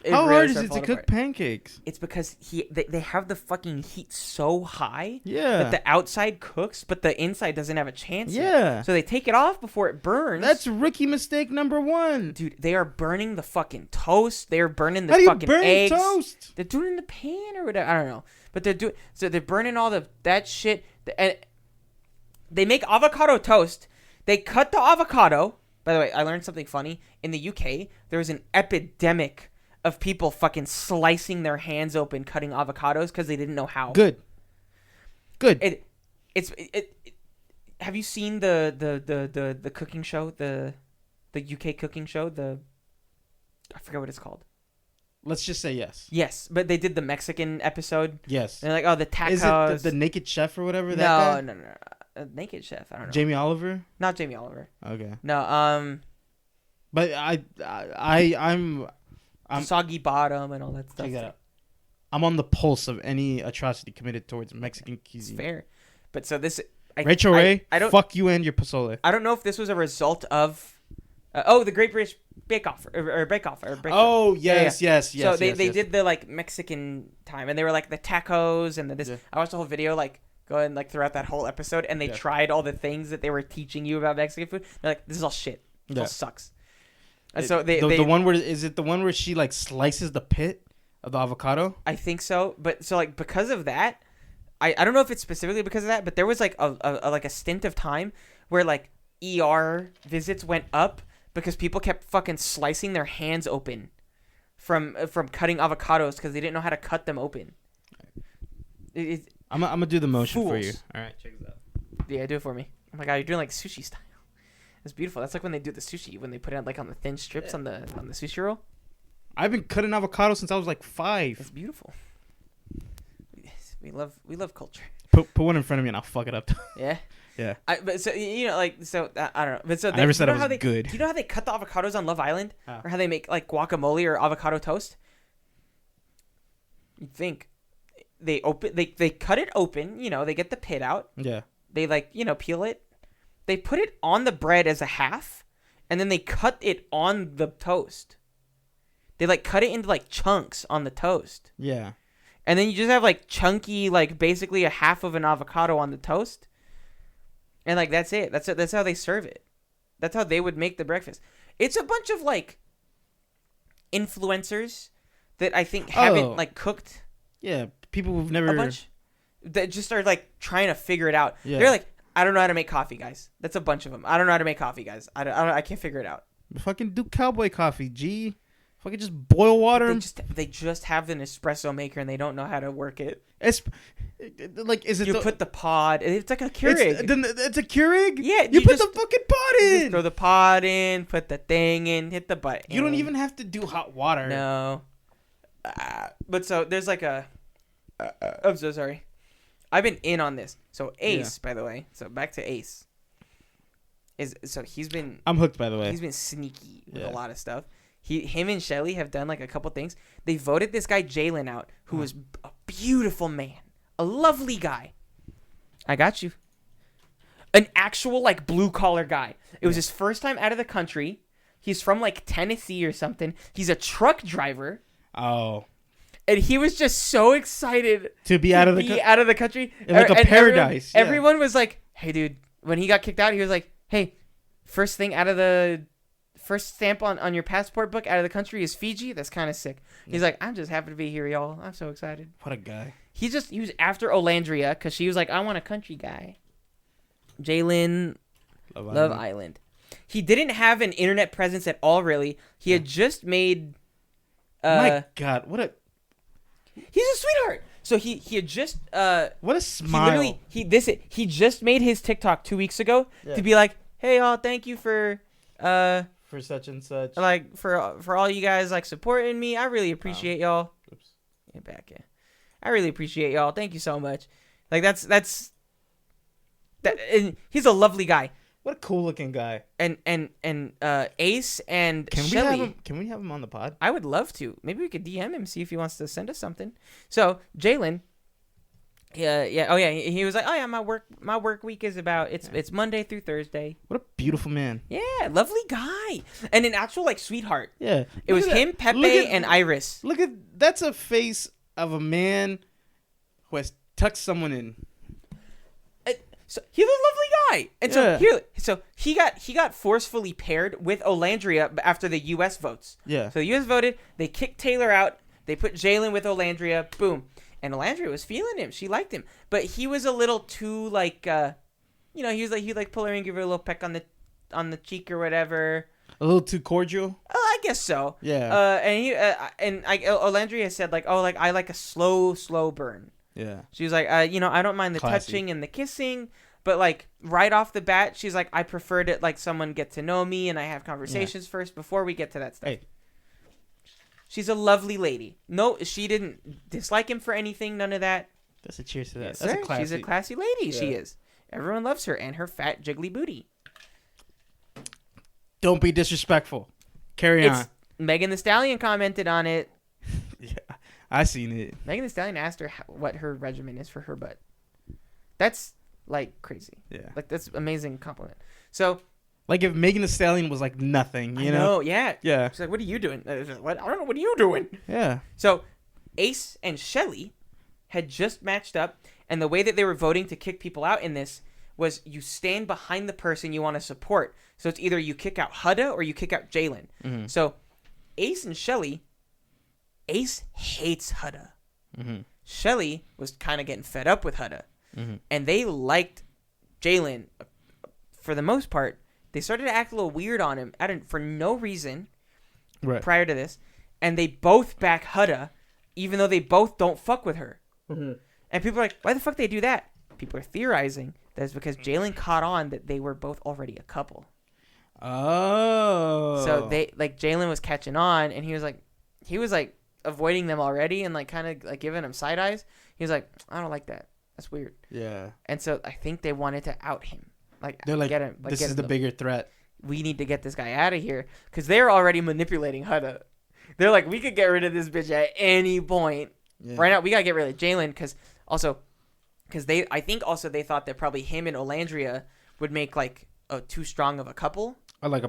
[SPEAKER 1] How hard is it to cook pancakes?
[SPEAKER 2] It's because they have the fucking heat so high
[SPEAKER 1] that
[SPEAKER 2] the outside cooks, but the inside doesn't have a chance
[SPEAKER 1] yet.
[SPEAKER 2] So they take it off before it burns.
[SPEAKER 1] That's rookie mistake number one.
[SPEAKER 2] Dude, they are burning the fucking toast. They're burning the
[SPEAKER 1] How do you
[SPEAKER 2] fucking
[SPEAKER 1] burn
[SPEAKER 2] eggs.
[SPEAKER 1] Toast?
[SPEAKER 2] They're doing it in the pan or whatever. I don't know. But they're burning all that shit. And they make avocado toast. They cut the avocado. By the way, I learned something funny. In the UK, there was an epidemic of people fucking slicing their hands open cutting avocados because they didn't know how.
[SPEAKER 1] Good.
[SPEAKER 2] Have you seen the cooking show, the UK cooking show? I forget what it's called.
[SPEAKER 1] Let's just say yes.
[SPEAKER 2] Yes, but they did the Mexican episode.
[SPEAKER 1] Yes.
[SPEAKER 2] And they're like, oh, the tacos.
[SPEAKER 1] Is it the Naked Chef or whatever? No.
[SPEAKER 2] Naked Chef. I don't know.
[SPEAKER 1] Jamie Oliver?
[SPEAKER 2] Not Jamie Oliver.
[SPEAKER 1] Okay.
[SPEAKER 2] No.
[SPEAKER 1] But I'm
[SPEAKER 2] Soggy Bottom and all that stuff.
[SPEAKER 1] Check that out. I'm on the pulse of any atrocity committed towards Mexican cuisine.
[SPEAKER 2] It's fair. But so this,
[SPEAKER 1] Rachel Ray,
[SPEAKER 2] I don't,
[SPEAKER 1] fuck you and your pozole.
[SPEAKER 2] I don't know if this was a result of, the Great British Bake Off or Bake Off or Bake Off.
[SPEAKER 1] Oh yes.
[SPEAKER 2] So they did the like Mexican time, and they were like the tacos and the this.
[SPEAKER 1] Yeah.
[SPEAKER 2] I watched the whole video like going like throughout that whole episode, and they tried all the things that they were teaching you about Mexican food. They're like, this is all shit. It all sucks. And so the
[SPEAKER 1] one where is it the one where she like slices the pit of the avocado?
[SPEAKER 2] I think so, but so like because of that, I don't know if it's specifically because of that, but there was like a stint of time where like ER visits went up because people kept fucking slicing their hands open from cutting avocados because they didn't know how to cut them open.
[SPEAKER 1] I'm gonna do the motion
[SPEAKER 2] fools.
[SPEAKER 1] for you. All right, check this out.
[SPEAKER 2] Yeah, do it for me. Oh my god, you're doing like sushi style. It's beautiful. That's like when they do the sushi, when they put it like on the thin strips on the sushi roll.
[SPEAKER 1] I've been cutting avocado since I was like 5.
[SPEAKER 2] It's beautiful. We love culture.
[SPEAKER 1] Put one in front of me and I'll fuck it up.
[SPEAKER 2] Yeah.
[SPEAKER 1] Yeah.
[SPEAKER 2] But so I don't know. But so
[SPEAKER 1] I never said it was good.
[SPEAKER 2] Do you know how they cut the avocados on Love Island,
[SPEAKER 1] How?
[SPEAKER 2] or how they make like guacamole or avocado toast? You think they cut it open. You know, they get the pit out.
[SPEAKER 1] Yeah.
[SPEAKER 2] They peel it. They put it on the bread as a half, and then they cut it on the toast. They like cut it into like chunks on the toast.
[SPEAKER 1] Yeah.
[SPEAKER 2] And then you just have like chunky, like basically a half of an avocado on the toast. And like that's it. That's how they serve it. That's how they would make the breakfast. It's a bunch of like influencers that I think haven't like cooked.
[SPEAKER 1] Yeah, people who've never
[SPEAKER 2] a bunch that just are like trying to figure it out.
[SPEAKER 1] Yeah.
[SPEAKER 2] They're like, I don't know how to make coffee, guys. That's a bunch of them. I don't know how to make coffee, guys. I can't figure it out.
[SPEAKER 1] Fucking do cowboy coffee, G. Fucking just boil water.
[SPEAKER 2] They just have an espresso maker and they don't know how to work it.
[SPEAKER 1] Like, is it?
[SPEAKER 2] You put the pod. It's like a Keurig.
[SPEAKER 1] It's a Keurig.
[SPEAKER 2] Yeah,
[SPEAKER 1] you put the fucking pod in.
[SPEAKER 2] Just throw the pod in, put the thing in, hit the button.
[SPEAKER 1] You don't even have to do hot water.
[SPEAKER 2] No. But so there's like a. I'm so sorry. I've been in on this. So Ace, by the way. So back to Ace. He's been.
[SPEAKER 1] I'm hooked, by the way.
[SPEAKER 2] He's been sneaky with a lot of stuff. Him and Shelly have done like a couple things. They voted this guy Jalen out, who was a beautiful man, a lovely guy. I got you. An actual like blue collar guy. It was his first time out of the country. He's from like Tennessee or something. He's a truck driver.
[SPEAKER 1] Oh.
[SPEAKER 2] And he was just so excited
[SPEAKER 1] to be out of the
[SPEAKER 2] country.
[SPEAKER 1] In like a paradise.
[SPEAKER 2] Everyone was like, "Hey, dude!" When he got kicked out, he was like, "Hey, first stamp on your passport book out of the country is Fiji. That's kind of sick." He's like, "I'm just happy to be here, y'all. I'm so excited."
[SPEAKER 1] What a guy.
[SPEAKER 2] He was after Olandria because she was like, "I want a country guy." Jalen, Love Island. He didn't have an internet presence at all, really. He had just made.
[SPEAKER 1] My God, what a.
[SPEAKER 2] He's a sweetheart. So he had just
[SPEAKER 1] what a smile.
[SPEAKER 2] He just made his TikTok 2 weeks ago to be like, "Hey y'all, thank you for
[SPEAKER 1] such and such.
[SPEAKER 2] Like for all you guys like supporting me. I really appreciate y'all."
[SPEAKER 1] Oops.
[SPEAKER 2] Get back in. I really appreciate y'all. Thank you so much. Like that's that, and he's a lovely guy.
[SPEAKER 1] What a cool looking guy.
[SPEAKER 2] And Ace and Shelly.
[SPEAKER 1] Can we have him on the pod?
[SPEAKER 2] I would love to. Maybe we could DM him, see if he wants to send us something. So Jalen, he was like, "Oh yeah, my work week is about it's Monday through Thursday."
[SPEAKER 1] What a beautiful man.
[SPEAKER 2] Yeah, lovely guy, and an actual like sweetheart.
[SPEAKER 1] Yeah,
[SPEAKER 2] it was him, Pepe, and Iris.
[SPEAKER 1] That's a face of a man who has tucked someone in.
[SPEAKER 2] So he's a lovely guy, and so he got forcefully paired with Olandria after the U.S. votes.
[SPEAKER 1] Yeah. So
[SPEAKER 2] the U.S. voted. They kicked Taylor out. They put Jalen with Olandria. Boom. And Olandria was feeling him. She liked him, but he was a little too like, he was like he'd like pull her and give her a little peck on the cheek or whatever.
[SPEAKER 1] A little too cordial.
[SPEAKER 2] I guess so.
[SPEAKER 1] Yeah.
[SPEAKER 2] Olandria said like, "Oh, like I like a slow burn."
[SPEAKER 1] Yeah.
[SPEAKER 2] She was like, I don't mind the touching and the kissing, but like right off the bat, she's like, I preferred it like someone get to know me and I have conversations first before we get to that stuff.
[SPEAKER 1] Hey.
[SPEAKER 2] She's a lovely lady. No, she didn't dislike him for anything. None of that.
[SPEAKER 1] That's a cheers to that.
[SPEAKER 2] Yes,
[SPEAKER 1] That's
[SPEAKER 2] sir.
[SPEAKER 1] a classy.
[SPEAKER 2] She's a classy lady.
[SPEAKER 1] Yeah.
[SPEAKER 2] She is. Everyone loves her and her fat jiggly booty.
[SPEAKER 1] Don't be disrespectful. Carry on.
[SPEAKER 2] Megan Thee Stallion commented on it.
[SPEAKER 1] Yeah, I seen it.
[SPEAKER 2] Megan Thee Stallion asked her what her regimen is for her butt. That's like crazy.
[SPEAKER 1] Yeah.
[SPEAKER 2] Like that's amazing compliment. So
[SPEAKER 1] Like if Megan Thee Stallion was like nothing, you
[SPEAKER 2] I
[SPEAKER 1] know?
[SPEAKER 2] yeah.
[SPEAKER 1] Yeah.
[SPEAKER 2] She's like, what are you doing? What? I don't know. What are you doing?
[SPEAKER 1] Yeah.
[SPEAKER 2] So Ace and Shelly had just matched up, and the way that they were voting to kick people out in this was you stand behind the person you want to support. So it's either you kick out Hudda or you kick out Jalen.
[SPEAKER 1] Mm-hmm.
[SPEAKER 2] So Ace and Shelly, Ace hates Hudda.
[SPEAKER 1] Mm-hmm.
[SPEAKER 2] Shelly was kind of getting fed up with Hudda.
[SPEAKER 1] Mm-hmm.
[SPEAKER 2] And they liked Jalen for the most part. They started to act a little weird on him for no reason
[SPEAKER 1] Right.
[SPEAKER 2] prior to this. And they both back Hudda, even though they both don't fuck with her.
[SPEAKER 1] Mm-hmm.
[SPEAKER 2] And people are like, why the fuck they do that? People are theorizing that it's because Jalen caught on that they were both already a couple.
[SPEAKER 1] Oh.
[SPEAKER 2] So they like Jalen was catching on, and he was like avoiding them already, and like kind of like giving them side eyes. He was like, I don't like that. That's weird.
[SPEAKER 1] Yeah.
[SPEAKER 2] And so I think they wanted to out him. Like
[SPEAKER 1] They're like,
[SPEAKER 2] get him. Like,
[SPEAKER 1] this
[SPEAKER 2] get
[SPEAKER 1] is
[SPEAKER 2] him
[SPEAKER 1] the
[SPEAKER 2] the-
[SPEAKER 1] bigger threat.
[SPEAKER 2] We need to get this guy out of here because they're already manipulating Hudda. They're like, we could get rid of this bitch at any point.
[SPEAKER 1] Yeah.
[SPEAKER 2] Right now, we gotta get rid of Jalen because I think they thought that probably him and Olandria would make like a too strong of a couple.
[SPEAKER 1] Or like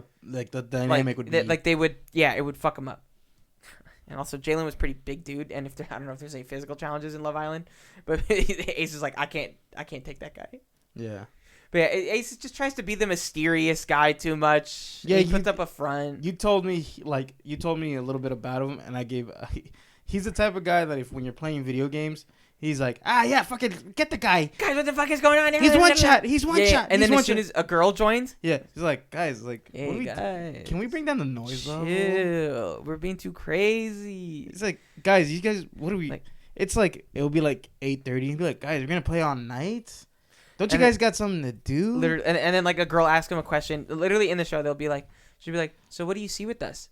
[SPEAKER 1] the dynamic would be.
[SPEAKER 2] It would fuck him up. And also, Jalen was pretty big dude, and I don't know if there's any physical challenges in Love Island, but Ace is like, I can't take that guy.
[SPEAKER 1] Yeah.
[SPEAKER 2] But yeah, Ace just tries to be the mysterious guy too much.
[SPEAKER 1] Yeah,
[SPEAKER 2] He puts up a front.
[SPEAKER 1] You told me a little bit about him, and I gave. He's the type of guy that when you're playing video games, he's like, yeah, fucking get the guy.
[SPEAKER 2] Guys, what the fuck is going on here?
[SPEAKER 1] He's one shot. He's one shot.
[SPEAKER 2] And
[SPEAKER 1] He's
[SPEAKER 2] then
[SPEAKER 1] one
[SPEAKER 2] as soon
[SPEAKER 1] shot.
[SPEAKER 2] as a girl joins,
[SPEAKER 1] Yeah, he's like, guys, like,
[SPEAKER 2] hey
[SPEAKER 1] what are we
[SPEAKER 2] guys,
[SPEAKER 1] can we bring down the noise level?
[SPEAKER 2] chill. We're being too crazy.
[SPEAKER 1] It's like, guys, you guys, what are we?
[SPEAKER 2] Like-
[SPEAKER 1] It's like it'll be like 8:30. He'd be like, guys, we're gonna play all night. Don't you
[SPEAKER 2] And
[SPEAKER 1] guys got something to do?
[SPEAKER 2] Literally, and then like a girl asks him a question. Literally in the show, she'll be like, so what do you see with us?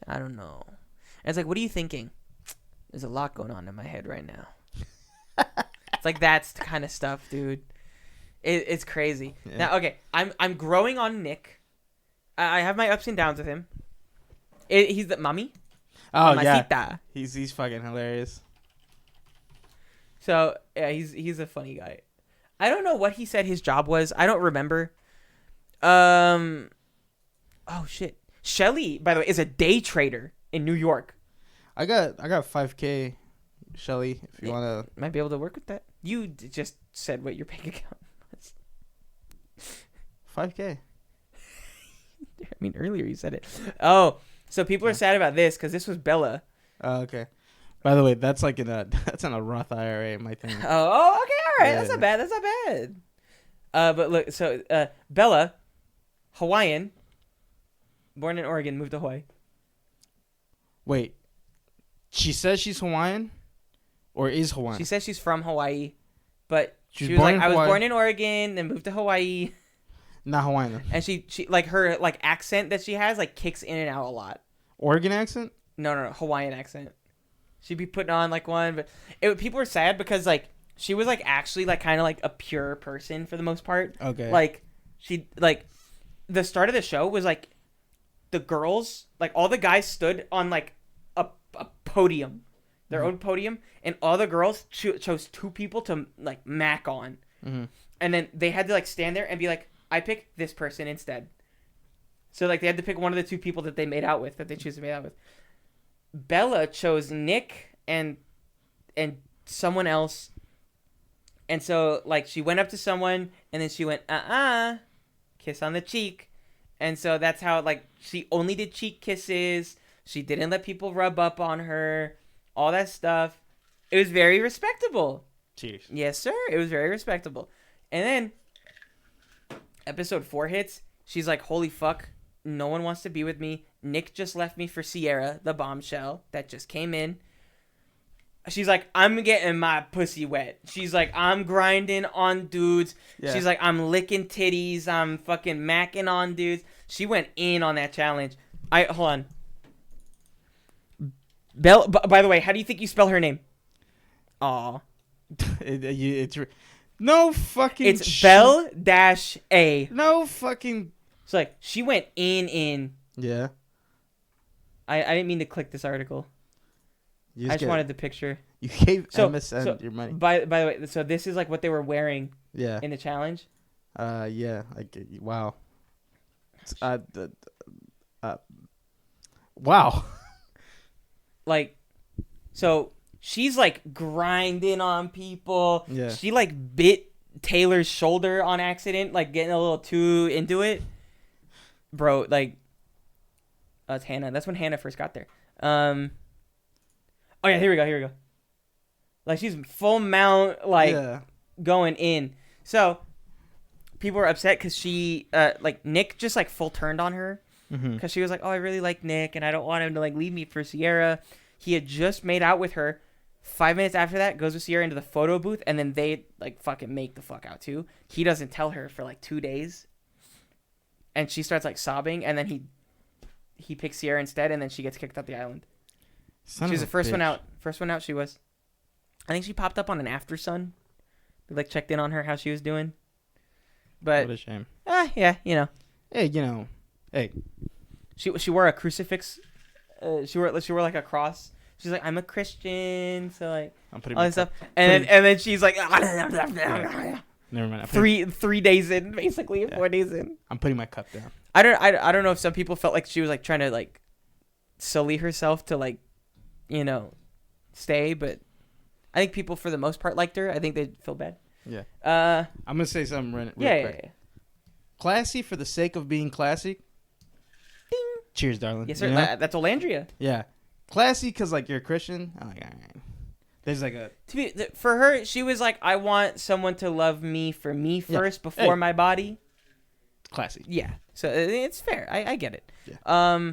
[SPEAKER 2] I don't know. And it's like, what are you thinking? There's a lot going on in my head right now. It's like that's the kind of stuff, dude. It's crazy.
[SPEAKER 1] Yeah.
[SPEAKER 2] Now, okay, I'm growing on Nick. I have my ups and downs with him. He's the mommy.
[SPEAKER 1] Oh yeah,
[SPEAKER 2] Mamacita.
[SPEAKER 1] he's fucking hilarious.
[SPEAKER 2] So yeah, he's a funny guy. I don't know what he said his job was. I don't remember. Oh shit. Shelly, by the way, is a day trader in New York.
[SPEAKER 1] I got 5K, Shelly. If you wanna,
[SPEAKER 2] Might be able to work with that. You just said what your bank account was.
[SPEAKER 1] 5K.
[SPEAKER 2] I mean, earlier you said it. Oh, so people are sad about this because this was Bella.
[SPEAKER 1] Oh, okay. By the way, that's like that's in a Roth IRA, my thing.
[SPEAKER 2] Oh, okay, all right.
[SPEAKER 1] Yeah.
[SPEAKER 2] That's not bad. That's not bad. But look, so Bella, Hawaiian, born in Oregon, moved to Hawaii.
[SPEAKER 1] Wait, she says she's Hawaiian, or is Hawaiian?
[SPEAKER 2] She says she's from Hawaii, but
[SPEAKER 1] She
[SPEAKER 2] she
[SPEAKER 1] was
[SPEAKER 2] was
[SPEAKER 1] born
[SPEAKER 2] like,
[SPEAKER 1] in
[SPEAKER 2] I was
[SPEAKER 1] Hawaii.
[SPEAKER 2] born in Oregon, then moved to Hawaii.
[SPEAKER 1] Not Hawaiian then.
[SPEAKER 2] And she like her like accent that she has like kicks in and out a lot.
[SPEAKER 1] Oregon accent?
[SPEAKER 2] No, Hawaiian accent. She'd be putting on like one, but people were sad because like she was like actually like kind of like a pure person for the most part.
[SPEAKER 1] Okay.
[SPEAKER 2] Like she like the start of the show was like the girls like all the guys stood on like a podium, their own podium, and all the girls chose two people to like mac on, and then they had to like stand there and be like, I pick this person instead. So like they had to pick one of the two people that they made out with, that they choose to make out with. Bella chose Nick and someone else. And so like she went up to someone and then she went kiss on the cheek. And so that's how like she only did cheek kisses. She didn't let people rub up on her. All that stuff. It was very respectable.
[SPEAKER 1] Cheers.
[SPEAKER 2] Yes, sir. It was very respectable. And then episode 4 hits. She's like, holy fuck. No one wants to be with me. Nick just left me for Sierra, the bombshell that just came in. She's like, I'm getting my pussy wet. She's like, I'm grinding on dudes.
[SPEAKER 1] Yeah.
[SPEAKER 2] She's like, I'm licking titties. I'm fucking macking on dudes. She went in on that challenge. Hold on. By the way, how do you think you spell her name? Aw.
[SPEAKER 1] No fucking.
[SPEAKER 2] It's Bell-A.
[SPEAKER 1] No fucking.
[SPEAKER 2] So like, she went in.
[SPEAKER 1] Yeah.
[SPEAKER 2] I didn't mean to click this article.
[SPEAKER 1] You
[SPEAKER 2] I just wanted the picture.
[SPEAKER 1] You gave
[SPEAKER 2] So-
[SPEAKER 1] MSN
[SPEAKER 2] so
[SPEAKER 1] your money.
[SPEAKER 2] By the way, so this is like what they were wearing
[SPEAKER 1] Yeah.
[SPEAKER 2] in the challenge.
[SPEAKER 1] Yeah. Wow. Wow.
[SPEAKER 2] Like, so she's like grinding on people.
[SPEAKER 1] Yeah.
[SPEAKER 2] She like bit Taylor's shoulder on accident, like getting a little too into it. Bro, like, it's Hannah. That's when Hannah first got there. Oh yeah, here we go. Like she's full mount, like
[SPEAKER 1] Yeah.
[SPEAKER 2] going in. So people were upset because she, like Nick just like full turned on her
[SPEAKER 1] Mm-hmm.
[SPEAKER 2] because she was like, oh, I really like Nick and I don't want him to like leave me for Sierra. He had just made out with her. 5 minutes after that, goes with Sierra into the photo booth, and then they like fucking make the fuck out too. He doesn't tell her for like 2 days, and she starts like sobbing, and then he picks Sierra instead, and then she gets kicked off the island. She was the first one out. First one out, she was. I think she popped up on an After Sun. They like checked in on her how she was doing. But
[SPEAKER 1] What a shame.
[SPEAKER 2] yeah, you know.
[SPEAKER 1] Hey.
[SPEAKER 2] She wore a crucifix. She wore like a cross. She's like, I'm a Christian, so like
[SPEAKER 1] I'm putting
[SPEAKER 2] all
[SPEAKER 1] my
[SPEAKER 2] this stuff.
[SPEAKER 1] cup.
[SPEAKER 2] And then she's like
[SPEAKER 1] Never mind.
[SPEAKER 2] 3 days in, basically, 4 days in.
[SPEAKER 1] I'm putting my cup down.
[SPEAKER 2] I don't know if some people felt like she was like trying to like sully herself to like, you know, stay, but I think people for the most part liked her. I think they feel bad.
[SPEAKER 1] Yeah.
[SPEAKER 2] I'm
[SPEAKER 1] gonna say something real
[SPEAKER 2] yeah,
[SPEAKER 1] quick.
[SPEAKER 2] yeah.
[SPEAKER 1] Classy for the sake of being classy.
[SPEAKER 2] Ding.
[SPEAKER 1] Cheers, darling.
[SPEAKER 2] Yes, sir.
[SPEAKER 1] You know?
[SPEAKER 2] That's Olandria.
[SPEAKER 1] Yeah. Classy because like you're a Christian. I'm like, all right. There's like a
[SPEAKER 2] For her, she was like, I want someone to love me for me first before my body.
[SPEAKER 1] classy.
[SPEAKER 2] Yeah. So it's fair. I get it.
[SPEAKER 1] Yeah.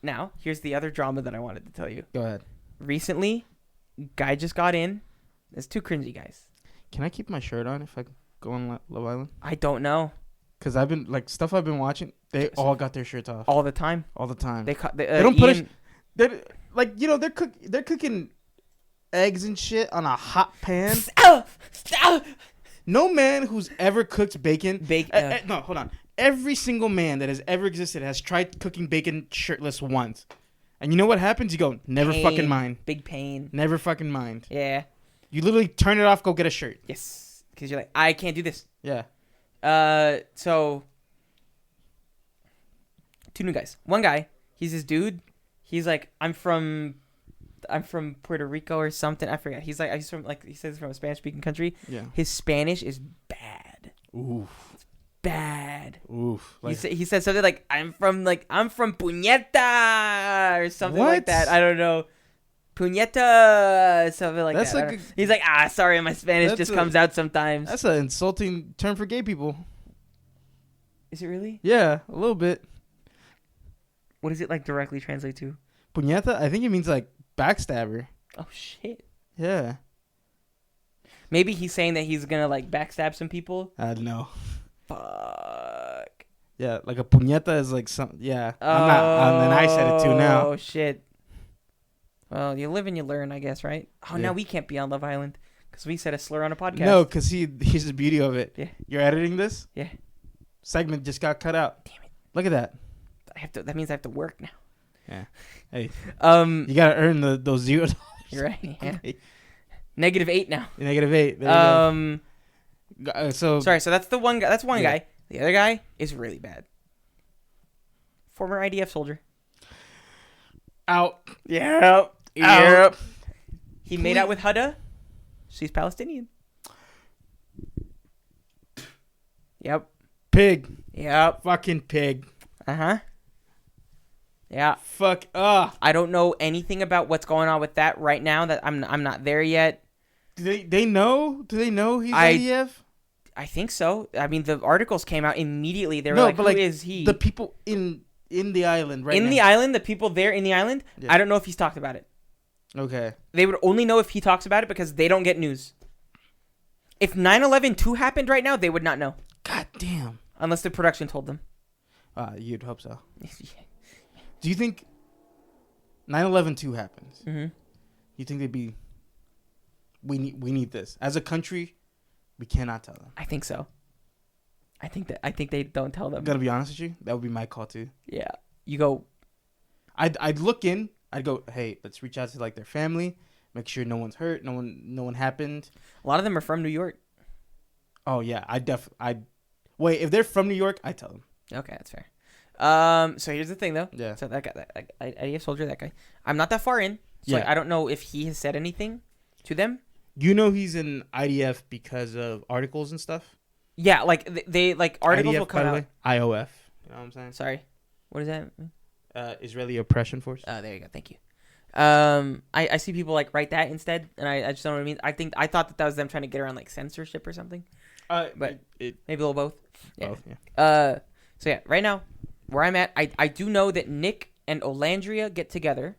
[SPEAKER 2] Now, here's the other drama that I wanted to tell you.
[SPEAKER 1] Go ahead.
[SPEAKER 2] Recently, guy just got in. There's two cringy guys.
[SPEAKER 1] Can I keep my shirt on if I go on Love Island?
[SPEAKER 2] I don't know.
[SPEAKER 1] Because I've been like stuff I've been watching. They all got their shirts off
[SPEAKER 2] All the time.
[SPEAKER 1] all the time.
[SPEAKER 2] They
[SPEAKER 1] don't put They're like they're cooking eggs and shit on a hot pan. No man who's ever cooked bacon. No, hold on. Every single man that has ever existed has tried cooking bacon shirtless once. And you know what happens? You go, never fucking mind.
[SPEAKER 2] Big pain.
[SPEAKER 1] Never fucking mind.
[SPEAKER 2] Yeah.
[SPEAKER 1] You literally turn it off, go get a shirt.
[SPEAKER 2] Yes. Because you're like, I can't do this.
[SPEAKER 1] Yeah.
[SPEAKER 2] So, two new guys. One guy, he's this dude. He's like, I'm from Puerto Rico or something. I forget. He's from he says he's from a Spanish speaking country.
[SPEAKER 1] Yeah.
[SPEAKER 2] His Spanish is bad.
[SPEAKER 1] Oof.
[SPEAKER 2] Bad.
[SPEAKER 1] Oof. Like,
[SPEAKER 2] He said something like, I'm from Puñeta or something like
[SPEAKER 1] What?
[SPEAKER 2] that. I don't know. Puñeta, something like
[SPEAKER 1] That's
[SPEAKER 2] that.
[SPEAKER 1] like
[SPEAKER 2] He's like, sorry, my Spanish just comes out sometimes.
[SPEAKER 1] that's an insulting term for gay people.
[SPEAKER 2] Is it really?
[SPEAKER 1] Yeah, a little bit.
[SPEAKER 2] What does it like directly translate to?
[SPEAKER 1] Puñeta, I think it means like backstabber.
[SPEAKER 2] Oh shit.
[SPEAKER 1] Yeah.
[SPEAKER 2] Maybe he's saying that he's gonna like backstab some people.
[SPEAKER 1] I don't know.
[SPEAKER 2] Fuck.
[SPEAKER 1] Yeah, like a puñeta is like some. Yeah. I'm not. And then I said it too now.
[SPEAKER 2] Oh shit. Well, you live and you learn, I guess, right? Oh,
[SPEAKER 1] Yeah.
[SPEAKER 2] now we can't be on Love Island because we said a slur on a podcast.
[SPEAKER 1] No, because here's the beauty of it.
[SPEAKER 2] Yeah.
[SPEAKER 1] You're editing this?
[SPEAKER 2] Yeah.
[SPEAKER 1] Segment just got cut out.
[SPEAKER 2] Damn it.
[SPEAKER 1] Look at that.
[SPEAKER 2] That means I have to work now.
[SPEAKER 1] Yeah. Hey.
[SPEAKER 2] You
[SPEAKER 1] You gotta earn those $0.
[SPEAKER 2] You're right. Yeah. -8 now.
[SPEAKER 1] -8. There you go. So
[SPEAKER 2] Sorry. So that's the one guy. That's one
[SPEAKER 1] Yeah.
[SPEAKER 2] guy. The other guy is really bad. Former IDF soldier.
[SPEAKER 1] out.
[SPEAKER 2] Yep.
[SPEAKER 1] Out.
[SPEAKER 2] He made out with Hudda. She's Palestinian. Yep.
[SPEAKER 1] Pig.
[SPEAKER 2] Yep.
[SPEAKER 1] Fucking pig.
[SPEAKER 2] Uh-huh. Yeah.
[SPEAKER 1] Fuck.
[SPEAKER 2] I don't know anything about what's going on with that right now. That I'm not there yet.
[SPEAKER 1] Do they know? Do they know he's
[SPEAKER 2] I-
[SPEAKER 1] IDF?
[SPEAKER 2] I think so. I mean, the articles came out immediately. They were
[SPEAKER 1] No,
[SPEAKER 2] like,
[SPEAKER 1] but,
[SPEAKER 2] "Who
[SPEAKER 1] like,
[SPEAKER 2] is he?"
[SPEAKER 1] The people in the island right
[SPEAKER 2] in
[SPEAKER 1] now.
[SPEAKER 2] the island, the people there in the island.
[SPEAKER 1] Yeah.
[SPEAKER 2] I don't know if he's talked about it.
[SPEAKER 1] Okay.
[SPEAKER 2] They would only know if he talks about it because they don't get news. If 9/11/2 happened right now, they would not know
[SPEAKER 1] God damn.
[SPEAKER 2] unless the production told them.
[SPEAKER 1] You'd hope so. Do you think 9/11/2 happens?
[SPEAKER 2] Mm-hmm.
[SPEAKER 1] You think they'd be? We need this as a country. We cannot tell them.
[SPEAKER 2] I think so. I think they don't tell them.
[SPEAKER 1] I'm gonna be honest with you. That would be my call too.
[SPEAKER 2] Yeah. You go.
[SPEAKER 1] I'd look in. I'd go, hey, let's reach out to like their family, make sure no one's hurt, no one happened.
[SPEAKER 2] A lot of them are from New York.
[SPEAKER 1] Oh yeah, I wait, if they're from New York, I tell them.
[SPEAKER 2] Okay, that's fair. So here's the thing though.
[SPEAKER 1] Yeah.
[SPEAKER 2] So that guy, IDF soldier, that guy. I'm not that far in, so
[SPEAKER 1] Yeah.
[SPEAKER 2] I don't know if he has said anything to them.
[SPEAKER 1] You know he's in IDF because of articles and stuff.
[SPEAKER 2] Yeah, like they like articles
[SPEAKER 1] IDF,
[SPEAKER 2] will come
[SPEAKER 1] by the
[SPEAKER 2] out.
[SPEAKER 1] way, IOF. You know what I'm saying?
[SPEAKER 2] Sorry, what does that mean?
[SPEAKER 1] Israeli Oppression Force.
[SPEAKER 2] Oh, there you go. Thank you. I see people like write that instead, and I just don't know what I mean. I thought that was them trying to get around like censorship or something. But
[SPEAKER 1] it
[SPEAKER 2] maybe a little both. Yeah.
[SPEAKER 1] both. Yeah.
[SPEAKER 2] So yeah, right now where I'm at, I do know that Nick and Olandria get together.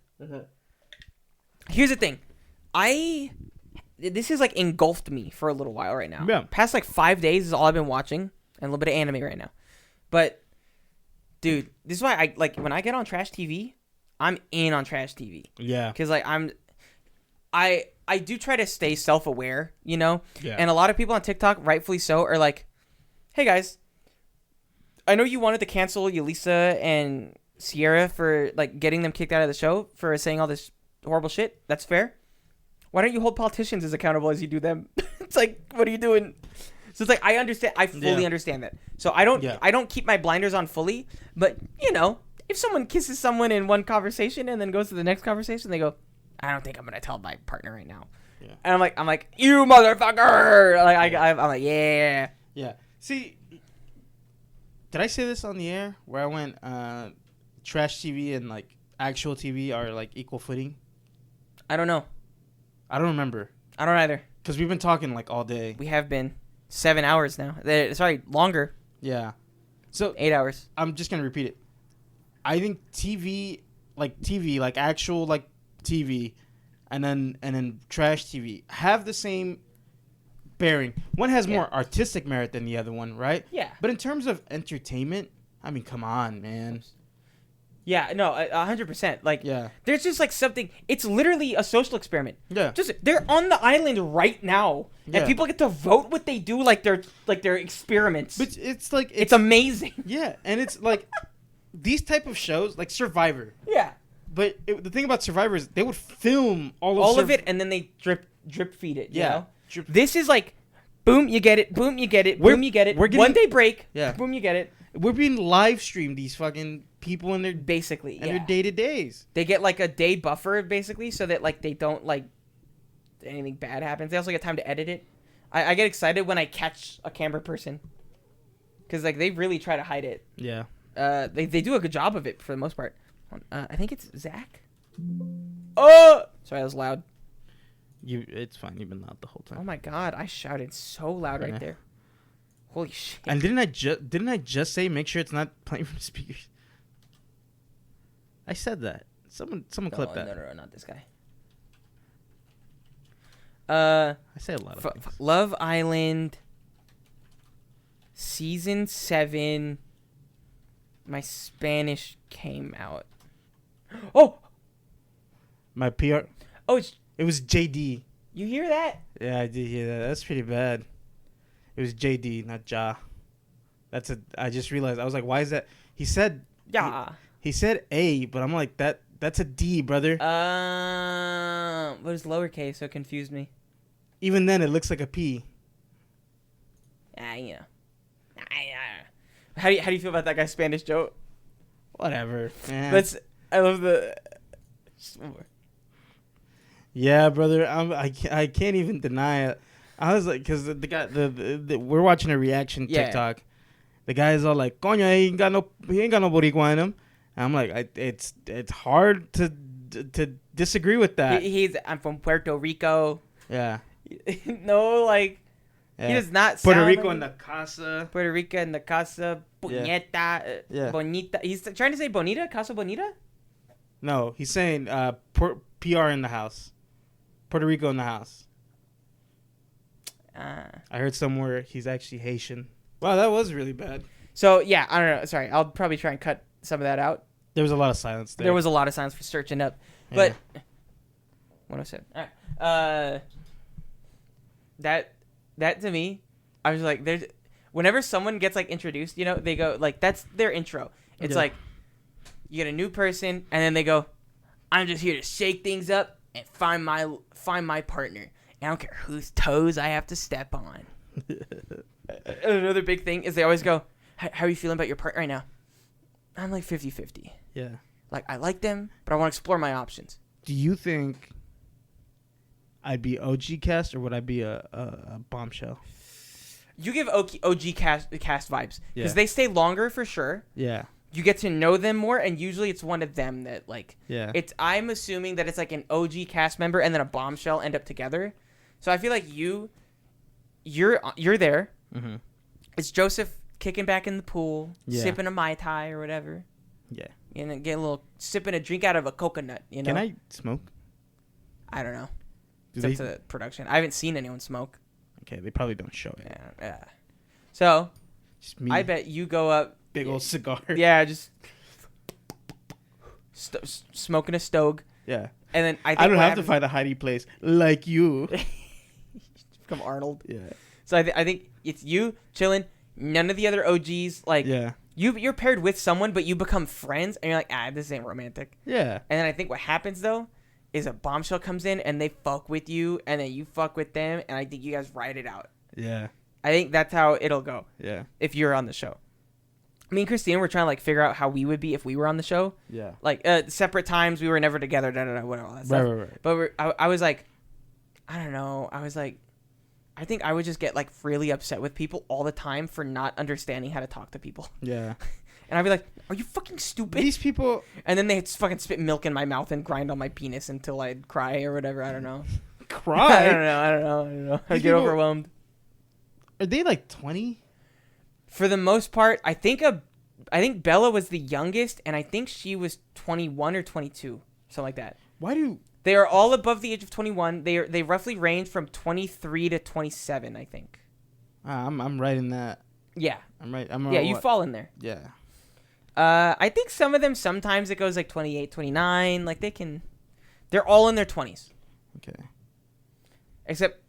[SPEAKER 2] Here's the thing, this has like engulfed me for a little while right now.
[SPEAKER 1] Yeah.
[SPEAKER 2] Past like 5 days is all I've been watching, and a little bit of anime right now. But dude, this is why I like when I get on trash TV, I'm in on trash TV.
[SPEAKER 1] Yeah.
[SPEAKER 2] Because like I do try to stay self-aware, you know?
[SPEAKER 1] Yeah.
[SPEAKER 2] And a lot of people on TikTok, rightfully so, are like, hey guys, I know you wanted to cancel Yelisa and Sierra for like getting them kicked out of the show for saying all this horrible shit. That's fair. Why don't you hold politicians as accountable as you do them? It's like, what are you doing? So it's like, I understand. I fully understand that. So I don't keep my blinders on fully, but you know, if someone kisses someone in one conversation and then goes to the next conversation, they go, I don't think I'm gonna tell my partner right now. Yeah. And I'm like, you motherfucker! Like I'm like, yeah.
[SPEAKER 1] Yeah. See, did I say this on the air where I went trash TV and like actual TV are like equal footing?
[SPEAKER 2] I don't know.
[SPEAKER 1] I don't remember.
[SPEAKER 2] I don't either.
[SPEAKER 1] Because we've been talking like all day.
[SPEAKER 2] We have been 7 hours now. Sorry, longer.
[SPEAKER 1] Yeah. So
[SPEAKER 2] 8 hours.
[SPEAKER 1] I'm just gonna repeat it. I think TV, like actual like TV, and then trash TV have the same bearing. One has more artistic merit than the other one, right?
[SPEAKER 2] Yeah.
[SPEAKER 1] But in terms of entertainment, I mean, come on, man.
[SPEAKER 2] Yeah, no, 100%. Like,
[SPEAKER 1] yeah,
[SPEAKER 2] there's just like something. It's literally a social experiment.
[SPEAKER 1] Yeah.
[SPEAKER 2] Just they're on the island right now, and people get to vote what they do, like their experiments.
[SPEAKER 1] But it's like
[SPEAKER 2] it's amazing.
[SPEAKER 1] Yeah, and it's like these type of shows, like Survivor.
[SPEAKER 2] Yeah.
[SPEAKER 1] But the thing about Survivor is they would film all
[SPEAKER 2] of it, and then they drip feed it.
[SPEAKER 1] Yeah.
[SPEAKER 2] You know? This is like, boom, you get it. Boom, you get it. Boom, you get it.
[SPEAKER 1] We're getting,
[SPEAKER 2] one day break.
[SPEAKER 1] Yeah.
[SPEAKER 2] Boom, you get it.
[SPEAKER 1] We're being live streamed, these fucking people in their
[SPEAKER 2] basically
[SPEAKER 1] their day-to-days.
[SPEAKER 2] They get like a day buffer basically, so that like they don't like anything bad happens. They also get time to edit it. I get excited when I catch a camera person, because like they really try to hide it.
[SPEAKER 1] Yeah.
[SPEAKER 2] They do a good job of it for the most part. I think it's Zach. Oh, sorry, that was loud.
[SPEAKER 1] It's fine. You've been loud the whole time.
[SPEAKER 2] Oh my god, I shouted so loud right there. Holy shit!
[SPEAKER 1] And didn't I just say make sure it's not playing from the speakers? I said that. Someone clip that.
[SPEAKER 2] No, not this guy.
[SPEAKER 1] I say a lot of things.
[SPEAKER 2] Love Island season 7. My Spanish came out. Oh,
[SPEAKER 1] my PR.
[SPEAKER 2] Oh,
[SPEAKER 1] it was JD.
[SPEAKER 2] You hear that?
[SPEAKER 1] Yeah, I did hear that. That's pretty bad. It was JD, not Ja. I just realized. I was like, why is that? He said
[SPEAKER 2] Ja.
[SPEAKER 1] He said A, but I'm like that's a D, brother.
[SPEAKER 2] What is lowercase? So it confused me.
[SPEAKER 1] Even then, it looks like a P.
[SPEAKER 2] Yeah. How do you feel about that guy's Spanish joke?
[SPEAKER 1] Whatever, man.
[SPEAKER 2] I love the.
[SPEAKER 1] Yeah, brother. I can't even deny it. I was like, because the guy, we're watching a reaction TikTok. The guy is all like, "Coño, he ain't got no boricua in him." And I'm like, it's hard to disagree with that.
[SPEAKER 2] I'm from Puerto Rico.
[SPEAKER 1] Yeah.
[SPEAKER 2] No, like. Yeah. He does not
[SPEAKER 1] Puerto
[SPEAKER 2] sound
[SPEAKER 1] Rico
[SPEAKER 2] like
[SPEAKER 1] in the casa.
[SPEAKER 2] Puerto Rico in the casa. Puñeta.
[SPEAKER 1] Yeah.
[SPEAKER 2] Bonita. He's trying to say bonita? Casa bonita?
[SPEAKER 1] No, he's saying PR in the house. Puerto Rico in the house. I heard somewhere he's actually Haitian. Wow, that was really bad.
[SPEAKER 2] So, yeah, I don't know. Sorry, I'll probably try and cut some of that out.
[SPEAKER 1] There was a lot of silence there.
[SPEAKER 2] There was a lot of silence for searching up. But, what I said. All right. That to me, I was like, whenever someone gets like introduced, you know, they go like, that's their intro. It's like, you get a new person, and then they go, I'm just here to shake things up and find my partner. And I don't care whose toes I have to step on. Another big thing is they always go, how are you feeling about your partner right now? I'm like 50-50.
[SPEAKER 1] Yeah.
[SPEAKER 2] Like, I like them, but I want to explore my options.
[SPEAKER 1] Do you think I'd be OG cast or would I be a bombshell?
[SPEAKER 2] You give OG cast vibes. Because
[SPEAKER 1] Yeah.
[SPEAKER 2] they stay longer for sure.
[SPEAKER 1] Yeah.
[SPEAKER 2] You get to know them more, and usually it's one of them that, like...
[SPEAKER 1] Yeah.
[SPEAKER 2] I'm assuming that it's like an OG cast member and then a bombshell end up together. So I feel like you're there.
[SPEAKER 1] Mm-hmm.
[SPEAKER 2] It's Joseph kicking back in the pool,
[SPEAKER 1] Yeah.
[SPEAKER 2] sipping a Mai Tai or whatever.
[SPEAKER 1] Yeah.
[SPEAKER 2] And then sipping a drink out of a coconut, you know?
[SPEAKER 1] Can I smoke?
[SPEAKER 2] I don't know.
[SPEAKER 1] Do
[SPEAKER 2] It's up
[SPEAKER 1] they?
[SPEAKER 2] to production. I haven't seen anyone smoke.
[SPEAKER 1] Okay, they probably don't show it.
[SPEAKER 2] Yeah. So,
[SPEAKER 1] Just me.
[SPEAKER 2] I bet you go up.
[SPEAKER 1] Big old cigar.
[SPEAKER 2] Yeah, just smoking a stogue.
[SPEAKER 1] Yeah.
[SPEAKER 2] And then I
[SPEAKER 1] don't have to find a hiding place like you.
[SPEAKER 2] Become Arnold.
[SPEAKER 1] Yeah.
[SPEAKER 2] So I think it's you chilling. None of the other OGs, like,
[SPEAKER 1] Yeah.
[SPEAKER 2] you're paired with someone, but you become friends, and you're like, this ain't romantic.
[SPEAKER 1] Yeah.
[SPEAKER 2] And then I think what happens, though, is a bombshell comes in, and they fuck with you, and then you fuck with them, and I think you guys ride it out.
[SPEAKER 1] Yeah.
[SPEAKER 2] I think that's how it'll go
[SPEAKER 1] Yeah.
[SPEAKER 2] if you're on the show. Me and Christina were trying to, like, figure out how we would be if we were on the show.
[SPEAKER 1] Yeah.
[SPEAKER 2] Like, separate times, we were never together, whatever, all that stuff.
[SPEAKER 1] Right.
[SPEAKER 2] But I was like, I don't know. I was like, I think I would just get, like, really upset with people all the time for not understanding how to talk to people.
[SPEAKER 1] Yeah.
[SPEAKER 2] And I'd be like, are you fucking stupid?
[SPEAKER 1] These people.
[SPEAKER 2] And then they'd fucking spit milk in my mouth and grind on my penis until I'd cry or whatever. I don't know.
[SPEAKER 1] Cry?
[SPEAKER 2] I don't know. I'd get
[SPEAKER 1] people-
[SPEAKER 2] overwhelmed.
[SPEAKER 1] Are they like 20?
[SPEAKER 2] For the most part, I think Bella was the youngest, and I think she was 21 or 22, something like that.
[SPEAKER 1] Why do.
[SPEAKER 2] They are all above the age of 21. They roughly range from 23 to 27, I think.
[SPEAKER 1] I'm right in that.
[SPEAKER 2] Yeah.
[SPEAKER 1] I'm right.
[SPEAKER 2] You fall in there.
[SPEAKER 1] Yeah.
[SPEAKER 2] I think some of them, sometimes it goes like 28, 29. Like, they're all in their 20s.
[SPEAKER 1] Okay.
[SPEAKER 2] Except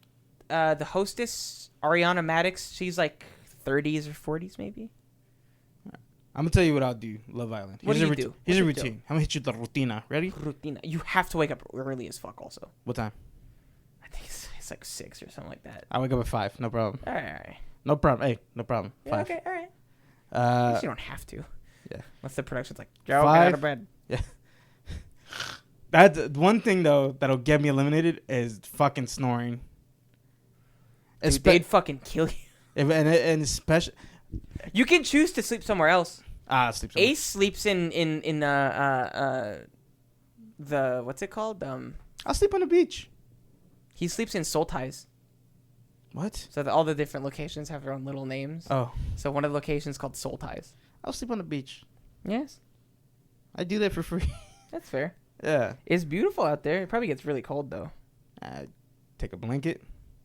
[SPEAKER 2] the hostess, Ariana Maddox, she's like 30s or 40s maybe.
[SPEAKER 1] I'm going to tell you what I'll do, Love Island.
[SPEAKER 2] What do you do?
[SPEAKER 1] Here's a
[SPEAKER 2] What's your
[SPEAKER 1] routine. I'm going to hit you with the rutina. Ready?
[SPEAKER 2] Rutina. You have to wake up early as fuck also.
[SPEAKER 1] What time?
[SPEAKER 2] I think it's like 6 or something like that.
[SPEAKER 1] I wake up at 5. No problem.
[SPEAKER 2] All right.
[SPEAKER 1] No problem. Hey, no problem.
[SPEAKER 2] Yeah,
[SPEAKER 1] 5.
[SPEAKER 2] okay, all right. I guess you don't have to. Yeah. Once the production's like, Joe, get out of bed.
[SPEAKER 1] Yeah. That's one thing, though, that'll get me eliminated is fucking snoring.
[SPEAKER 2] Dude, they'd fucking kill you.
[SPEAKER 1] And especially...
[SPEAKER 2] You can choose to sleep somewhere else.
[SPEAKER 1] Sleep somewhere.
[SPEAKER 2] Ace sleeps in the what's it called?
[SPEAKER 1] I'll sleep on the beach.
[SPEAKER 2] He sleeps in Soul Ties.
[SPEAKER 1] What?
[SPEAKER 2] So all the different locations have their own little names.
[SPEAKER 1] Oh.
[SPEAKER 2] So one of the locations is called Soul Ties.
[SPEAKER 1] I'll sleep on the beach.
[SPEAKER 2] Yes.
[SPEAKER 1] I do that for free.
[SPEAKER 2] That's fair.
[SPEAKER 1] Yeah.
[SPEAKER 2] It's beautiful out there. It probably gets really cold though.
[SPEAKER 1] Take a blanket.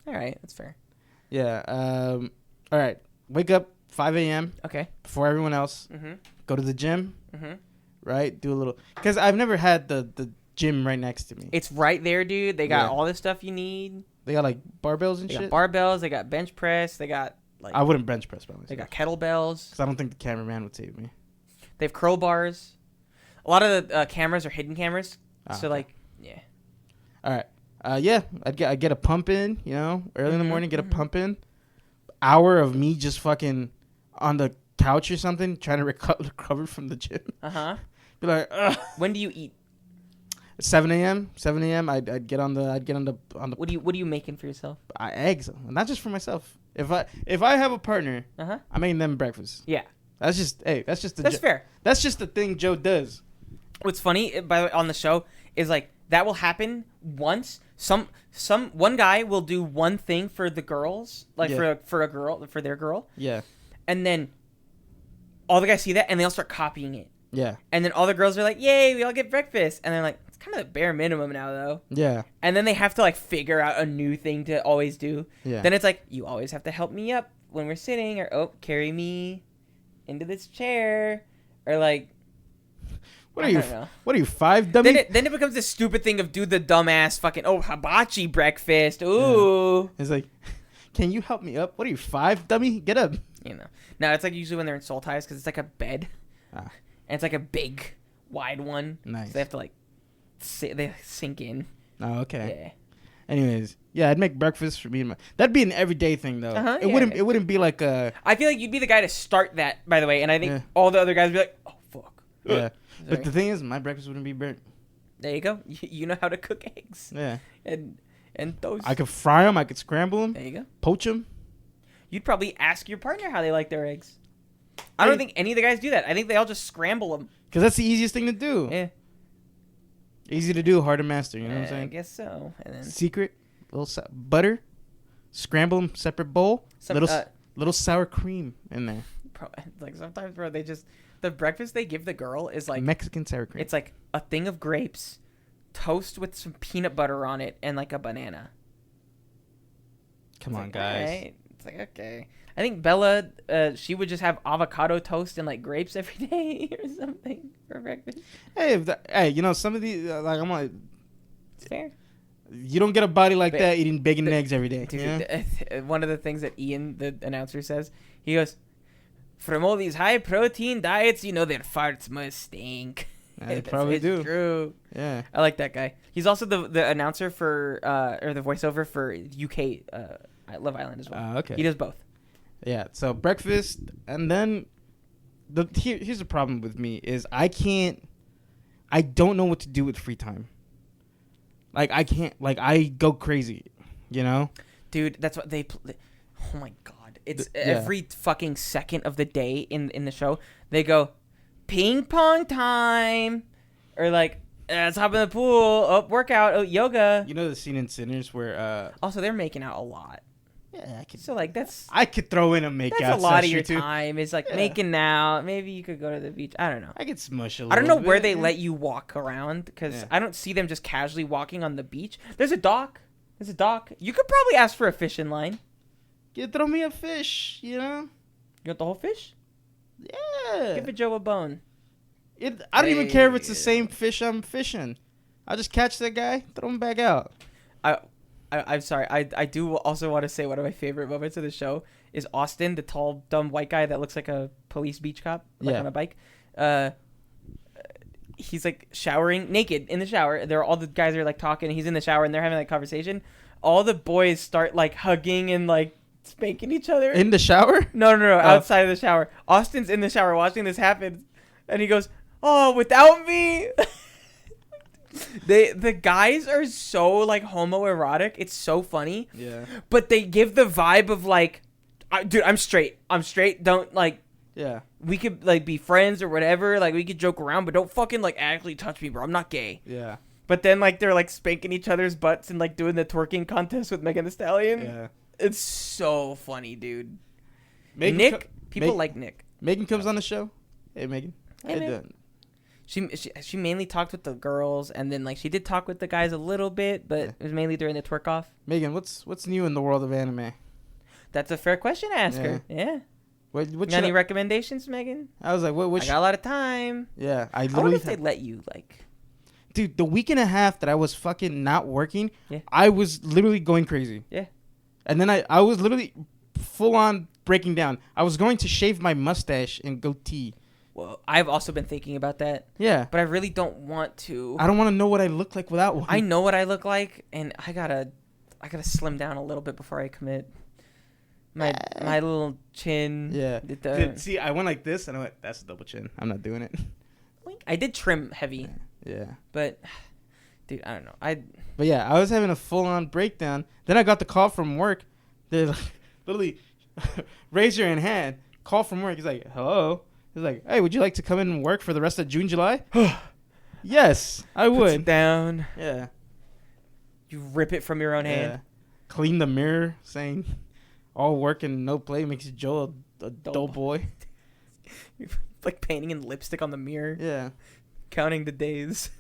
[SPEAKER 2] All right, that's fair.
[SPEAKER 1] Yeah. All right. Wake up 5 a.m.
[SPEAKER 2] Okay.
[SPEAKER 1] Before everyone else.
[SPEAKER 2] Mm-hmm.
[SPEAKER 1] Go to the gym.
[SPEAKER 2] Mm-hmm.
[SPEAKER 1] Right. Do a little. Because I've never had the gym right next to me.
[SPEAKER 2] It's right there, dude. They got all the stuff you need.
[SPEAKER 1] They got like barbells and
[SPEAKER 2] They
[SPEAKER 1] shit.
[SPEAKER 2] got barbells. They got bench press. They got like.
[SPEAKER 1] I wouldn't bench press by myself.
[SPEAKER 2] They got kettlebells.
[SPEAKER 1] Because I don't think the cameraman would save me.
[SPEAKER 2] They have curl bars. A lot of the cameras are hidden cameras. So, like, yeah.
[SPEAKER 1] All right. Yeah, I'd get a pump in, you know, early in the morning, get a
[SPEAKER 2] mhm.
[SPEAKER 1] pump in. Hour of me just fucking on the couch or something, trying to recover from the gym.
[SPEAKER 2] Uh-huh.
[SPEAKER 1] Be like, ugh.
[SPEAKER 2] When do you eat?
[SPEAKER 1] 7 a.m. 7 a.m. I'd get on the
[SPEAKER 2] What are you making for yourself?
[SPEAKER 1] eggs, not just for myself. If I have a partner,
[SPEAKER 2] Uh-huh.
[SPEAKER 1] I'm making them breakfast.
[SPEAKER 2] Yeah.
[SPEAKER 1] That's just
[SPEAKER 2] That's fair.
[SPEAKER 1] That's just the thing Joe does.
[SPEAKER 2] What's funny by the way, on the show is like that will happen once. One guy will do one thing for the girls, like for their girl.
[SPEAKER 1] Yeah.
[SPEAKER 2] And then all the guys see that and they all start copying it.
[SPEAKER 1] Yeah.
[SPEAKER 2] And then all the girls are like, "Yay, we all get breakfast." And they're like, "It's kind of the bare minimum now, though."
[SPEAKER 1] Yeah.
[SPEAKER 2] And then they have to like figure out a new thing to always do.
[SPEAKER 1] Yeah.
[SPEAKER 2] Then it's like, "You always have to help me up when we're sitting," or carry me into this chair," or like.
[SPEAKER 1] What are you 5, dummy?
[SPEAKER 2] Then it becomes this stupid thing of do the dumbass fucking hibachi breakfast. Ooh.
[SPEAKER 1] Yeah. It's like, can you help me up? What are you 5, dummy? Get up.
[SPEAKER 2] You know. No, it's like usually when they're in Soul Ties because it's like a bed. And it's like a big, wide one.
[SPEAKER 1] Nice.
[SPEAKER 2] So they have to like they sink in.
[SPEAKER 1] Oh, okay.
[SPEAKER 2] Yeah.
[SPEAKER 1] Anyways, yeah, I'd make breakfast for me and my. That'd be an everyday thing though. It
[SPEAKER 2] Yeah.
[SPEAKER 1] wouldn't. It wouldn't be like a.
[SPEAKER 2] I feel like you'd be the guy to start that, by the way, and I think
[SPEAKER 1] Yeah.
[SPEAKER 2] all the other guys would be like, "Oh fuck."
[SPEAKER 1] Yeah. But
[SPEAKER 2] Sorry.
[SPEAKER 1] the thing is, my breakfast wouldn't be burnt.
[SPEAKER 2] There you go. You know how to cook eggs.
[SPEAKER 1] Yeah.
[SPEAKER 2] And those.
[SPEAKER 1] I could fry them. I could scramble them.
[SPEAKER 2] There you go.
[SPEAKER 1] Poach them.
[SPEAKER 2] You'd probably ask your partner how they like their eggs. I don't think any of the guys do that. I think they all just scramble them.
[SPEAKER 1] Because that's the easiest thing to do.
[SPEAKER 2] Yeah.
[SPEAKER 1] Easy to do, hard to master. You know what I'm saying?
[SPEAKER 2] I guess so. And then
[SPEAKER 1] Secret, little butter, scramble them, separate bowl, little sour cream in there.
[SPEAKER 2] like sometimes, bro, the breakfast they give the girl is like
[SPEAKER 1] Mexican sour cream.
[SPEAKER 2] it's like a thing of grapes, toast with some peanut butter on it, and like a banana.
[SPEAKER 1] Come
[SPEAKER 2] It's
[SPEAKER 1] on,
[SPEAKER 2] like,
[SPEAKER 1] guys.
[SPEAKER 2] alright. It's like, okay. I think Bella, she would just have avocado toast and like grapes every day or something for breakfast.
[SPEAKER 1] Hey, you know, some of these, like, I'm like,
[SPEAKER 2] It's fair.
[SPEAKER 1] you don't get a body like
[SPEAKER 2] But
[SPEAKER 1] that eating bacon and eggs every day.
[SPEAKER 2] Dude,
[SPEAKER 1] Yeah?
[SPEAKER 2] one of the things that Ian, the announcer, says, he goes, from all these high protein diets, you know, their farts must stink.
[SPEAKER 1] They probably
[SPEAKER 2] It's
[SPEAKER 1] do.
[SPEAKER 2] True.
[SPEAKER 1] Yeah.
[SPEAKER 2] I like that guy. He's also the announcer for, or the voiceover for UK Love Island as well.
[SPEAKER 1] Okay.
[SPEAKER 2] He does both.
[SPEAKER 1] Yeah. So breakfast, and then here's the problem with me is I don't know what to do with free time. Like I go crazy, you know?
[SPEAKER 2] Dude, that's what oh my god. It's
[SPEAKER 1] Yeah.
[SPEAKER 2] every fucking second of the day in the show. They go, ping pong time. Or like, let's hop in the pool. Oh, workout. Oh, yoga.
[SPEAKER 1] You know the scene in Sinners where
[SPEAKER 2] Also, they're making out a lot.
[SPEAKER 1] yeah,
[SPEAKER 2] So like
[SPEAKER 1] I could throw in a makeout
[SPEAKER 2] that's a lot of your
[SPEAKER 1] session, too.
[SPEAKER 2] time. It's like
[SPEAKER 1] Yeah.
[SPEAKER 2] making out. Maybe you could go to the beach. I don't know.
[SPEAKER 1] I could smush a little
[SPEAKER 2] I don't know where
[SPEAKER 1] bit,
[SPEAKER 2] they
[SPEAKER 1] yeah.
[SPEAKER 2] let you walk around because
[SPEAKER 1] Yeah.
[SPEAKER 2] I don't see them just casually walking on the beach. There's a dock. You could probably ask for a fishing line.
[SPEAKER 1] You throw me a fish, you know?
[SPEAKER 2] You want the whole fish?
[SPEAKER 1] Yeah.
[SPEAKER 2] Give a Joe a bone.
[SPEAKER 1] I don't even care if it's the same fish I'm fishing. I'll just catch that guy, throw him back out.
[SPEAKER 2] I'm sorry. I do also want to say one of my favorite moments of the show is Austin, the tall, dumb white guy that looks like a police beach cop, like
[SPEAKER 1] Yeah.
[SPEAKER 2] on a bike. He's like showering naked in the shower. All the guys are like talking. He's in the shower and they're having that conversation. All the boys start like hugging and like spanking each other.
[SPEAKER 1] In the shower?
[SPEAKER 2] No, outside of the shower. Austin's in the shower watching this happen, and he goes, "Oh, without me." The guys are so like homoerotic. It's so funny.
[SPEAKER 1] Yeah.
[SPEAKER 2] But they give the vibe of like, dude, I'm straight. Don't like.
[SPEAKER 1] Yeah.
[SPEAKER 2] We could like be friends or whatever. Like we could joke around, but don't fucking like actually touch me, bro. I'm not gay.
[SPEAKER 1] Yeah.
[SPEAKER 2] But then like they're like spanking each other's butts and like doing the twerking contest with Megan Thee Stallion.
[SPEAKER 1] Yeah.
[SPEAKER 2] It's so funny, dude.
[SPEAKER 1] Megan
[SPEAKER 2] People like Nick.
[SPEAKER 1] Megan comes on the show. Hey, Megan.
[SPEAKER 2] Hey,
[SPEAKER 1] How you
[SPEAKER 2] man.
[SPEAKER 1] doing?
[SPEAKER 2] She mainly talked with the girls, and then like she did talk with the guys a little bit, but it was mainly during the twerk off.
[SPEAKER 1] Megan, what's new in the world of anime?
[SPEAKER 2] That's a fair question to ask her. Yeah.
[SPEAKER 1] What
[SPEAKER 2] Got any recommendations, Megan?
[SPEAKER 1] I was like, what?
[SPEAKER 2] I got a lot of time.
[SPEAKER 1] Yeah, I
[SPEAKER 2] I wonder
[SPEAKER 1] literally.
[SPEAKER 2] if they let you like.
[SPEAKER 1] Dude, the week and a half that I was fucking not working,
[SPEAKER 2] Yeah.
[SPEAKER 1] I was literally going crazy.
[SPEAKER 2] Yeah.
[SPEAKER 1] And then I was literally full on breaking down. I was going to shave my mustache and goatee.
[SPEAKER 2] Well, I've also been thinking about that,
[SPEAKER 1] Yeah.
[SPEAKER 2] but I really don't want to.
[SPEAKER 1] I don't want to know what I look like without one.
[SPEAKER 2] I know what I look like, and I gotta slim down a little bit before I commit. My little chin.
[SPEAKER 1] Yeah.
[SPEAKER 2] The,
[SPEAKER 1] See, I went like this, and I went, that's a double chin. I'm not doing it.
[SPEAKER 2] I did trim heavy,
[SPEAKER 1] Yeah.
[SPEAKER 2] but dude, I don't know.
[SPEAKER 1] But yeah, I was having a full-on breakdown. Then I got the call from work. They're like, literally, raise your hand. Call from work. He's like, hello. He's like, hey, would you like to come in and work for the rest of June, July? Yes, I
[SPEAKER 2] Puts
[SPEAKER 1] would.
[SPEAKER 2] it down.
[SPEAKER 1] Yeah.
[SPEAKER 2] You rip it from your own hand.
[SPEAKER 1] Yeah. Clean the mirror, saying all work and no play makes Joel a dull boy.
[SPEAKER 2] Like painting in lipstick on the mirror,
[SPEAKER 1] Yeah.
[SPEAKER 2] counting the days.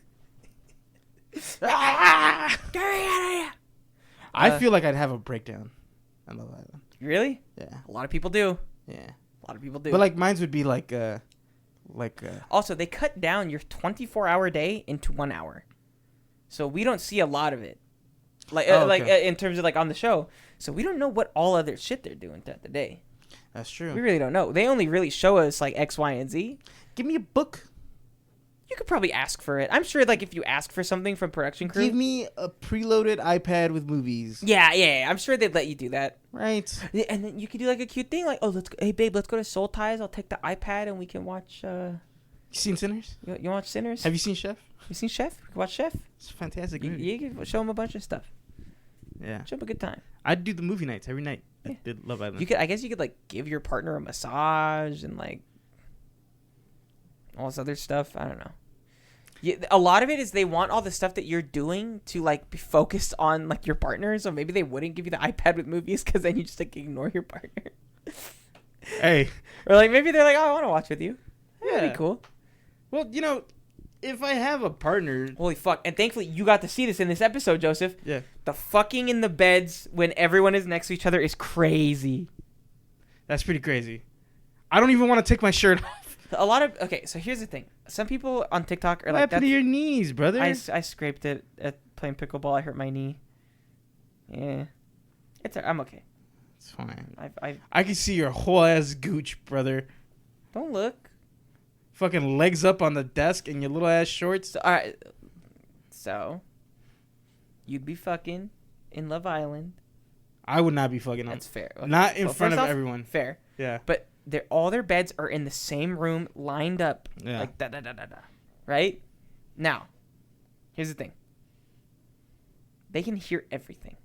[SPEAKER 1] I
[SPEAKER 2] Uh,
[SPEAKER 1] feel like I'd have a breakdown on Love Island.
[SPEAKER 2] Really?
[SPEAKER 1] Yeah.
[SPEAKER 2] A lot of people do.
[SPEAKER 1] Yeah.
[SPEAKER 2] A lot of people do.
[SPEAKER 1] But like mine's would be
[SPEAKER 2] Also, they cut down your 24-hour day into 1 hour, so we don't see a lot of it. Like,
[SPEAKER 1] okay.
[SPEAKER 2] In terms of like on the show, so we don't know what all other shit they're doing throughout the day.
[SPEAKER 1] That's true.
[SPEAKER 2] We really don't know. They only really show us like X, Y, and Z.
[SPEAKER 1] Give me a book.
[SPEAKER 2] You could probably ask for it. I'm sure, like, if you ask for something from production crew.
[SPEAKER 1] Give me a preloaded iPad with movies.
[SPEAKER 2] Yeah. I'm sure they'd let you do that.
[SPEAKER 1] Right.
[SPEAKER 2] Yeah, and then you could do, like, a cute thing. Like, hey, babe, let's go to Soul Ties. I'll take the iPad and we can watch...
[SPEAKER 1] You seen Sinners?
[SPEAKER 2] You watch Sinners?
[SPEAKER 1] Have you seen Chef?
[SPEAKER 2] You seen Chef? You can watch Chef?
[SPEAKER 1] It's a fantastic
[SPEAKER 2] You,
[SPEAKER 1] movie.
[SPEAKER 2] you can show him a bunch of stuff.
[SPEAKER 1] Yeah.
[SPEAKER 2] Show him a good time.
[SPEAKER 1] I'd do the movie nights every night.
[SPEAKER 2] Yeah.
[SPEAKER 1] I did Love Island.
[SPEAKER 2] You could, I guess you could, like, give your partner a massage and, like, all this other stuff. I don't know. Yeah, a lot of it is they want all the stuff that you're doing to, like, be focused on, like, your partner. So maybe they wouldn't give you the iPad with movies because then you just, like, ignore your partner.
[SPEAKER 1] Hey.
[SPEAKER 2] Or, like, maybe they're like, oh, I want to watch with you.
[SPEAKER 1] Yeah.
[SPEAKER 2] That'd be cool.
[SPEAKER 1] Well, you know, if I have a partner...
[SPEAKER 2] Holy fuck. And thankfully, you got to see this in this episode, Joseph.
[SPEAKER 1] Yeah.
[SPEAKER 2] The fucking in the beds when everyone is next to each other is crazy.
[SPEAKER 1] That's pretty crazy. I don't even want to take my shirt off.
[SPEAKER 2] A lot of... Okay, so here's the thing. Some people on TikTok are
[SPEAKER 1] What
[SPEAKER 2] like...
[SPEAKER 1] happened to your knees, brother?
[SPEAKER 2] I scraped it at playing pickleball. I hurt my knee. Yeah. I'm okay.
[SPEAKER 1] It's fine.
[SPEAKER 2] I
[SPEAKER 1] I can see your whole ass gooch, brother.
[SPEAKER 2] don't look.
[SPEAKER 1] Fucking legs up on the desk and your little ass shorts.
[SPEAKER 2] So, all right. So, you'd be fucking in Love Island.
[SPEAKER 1] I would not be fucking on.
[SPEAKER 2] That's fair. Okay.
[SPEAKER 1] Not in
[SPEAKER 2] So
[SPEAKER 1] front
[SPEAKER 2] first
[SPEAKER 1] of
[SPEAKER 2] off,
[SPEAKER 1] everyone.
[SPEAKER 2] Fair.
[SPEAKER 1] Yeah.
[SPEAKER 2] But all their beds are in the same room, lined up,
[SPEAKER 1] Yeah.
[SPEAKER 2] like da da da da da. Right? Now, here's the thing. They can hear everything.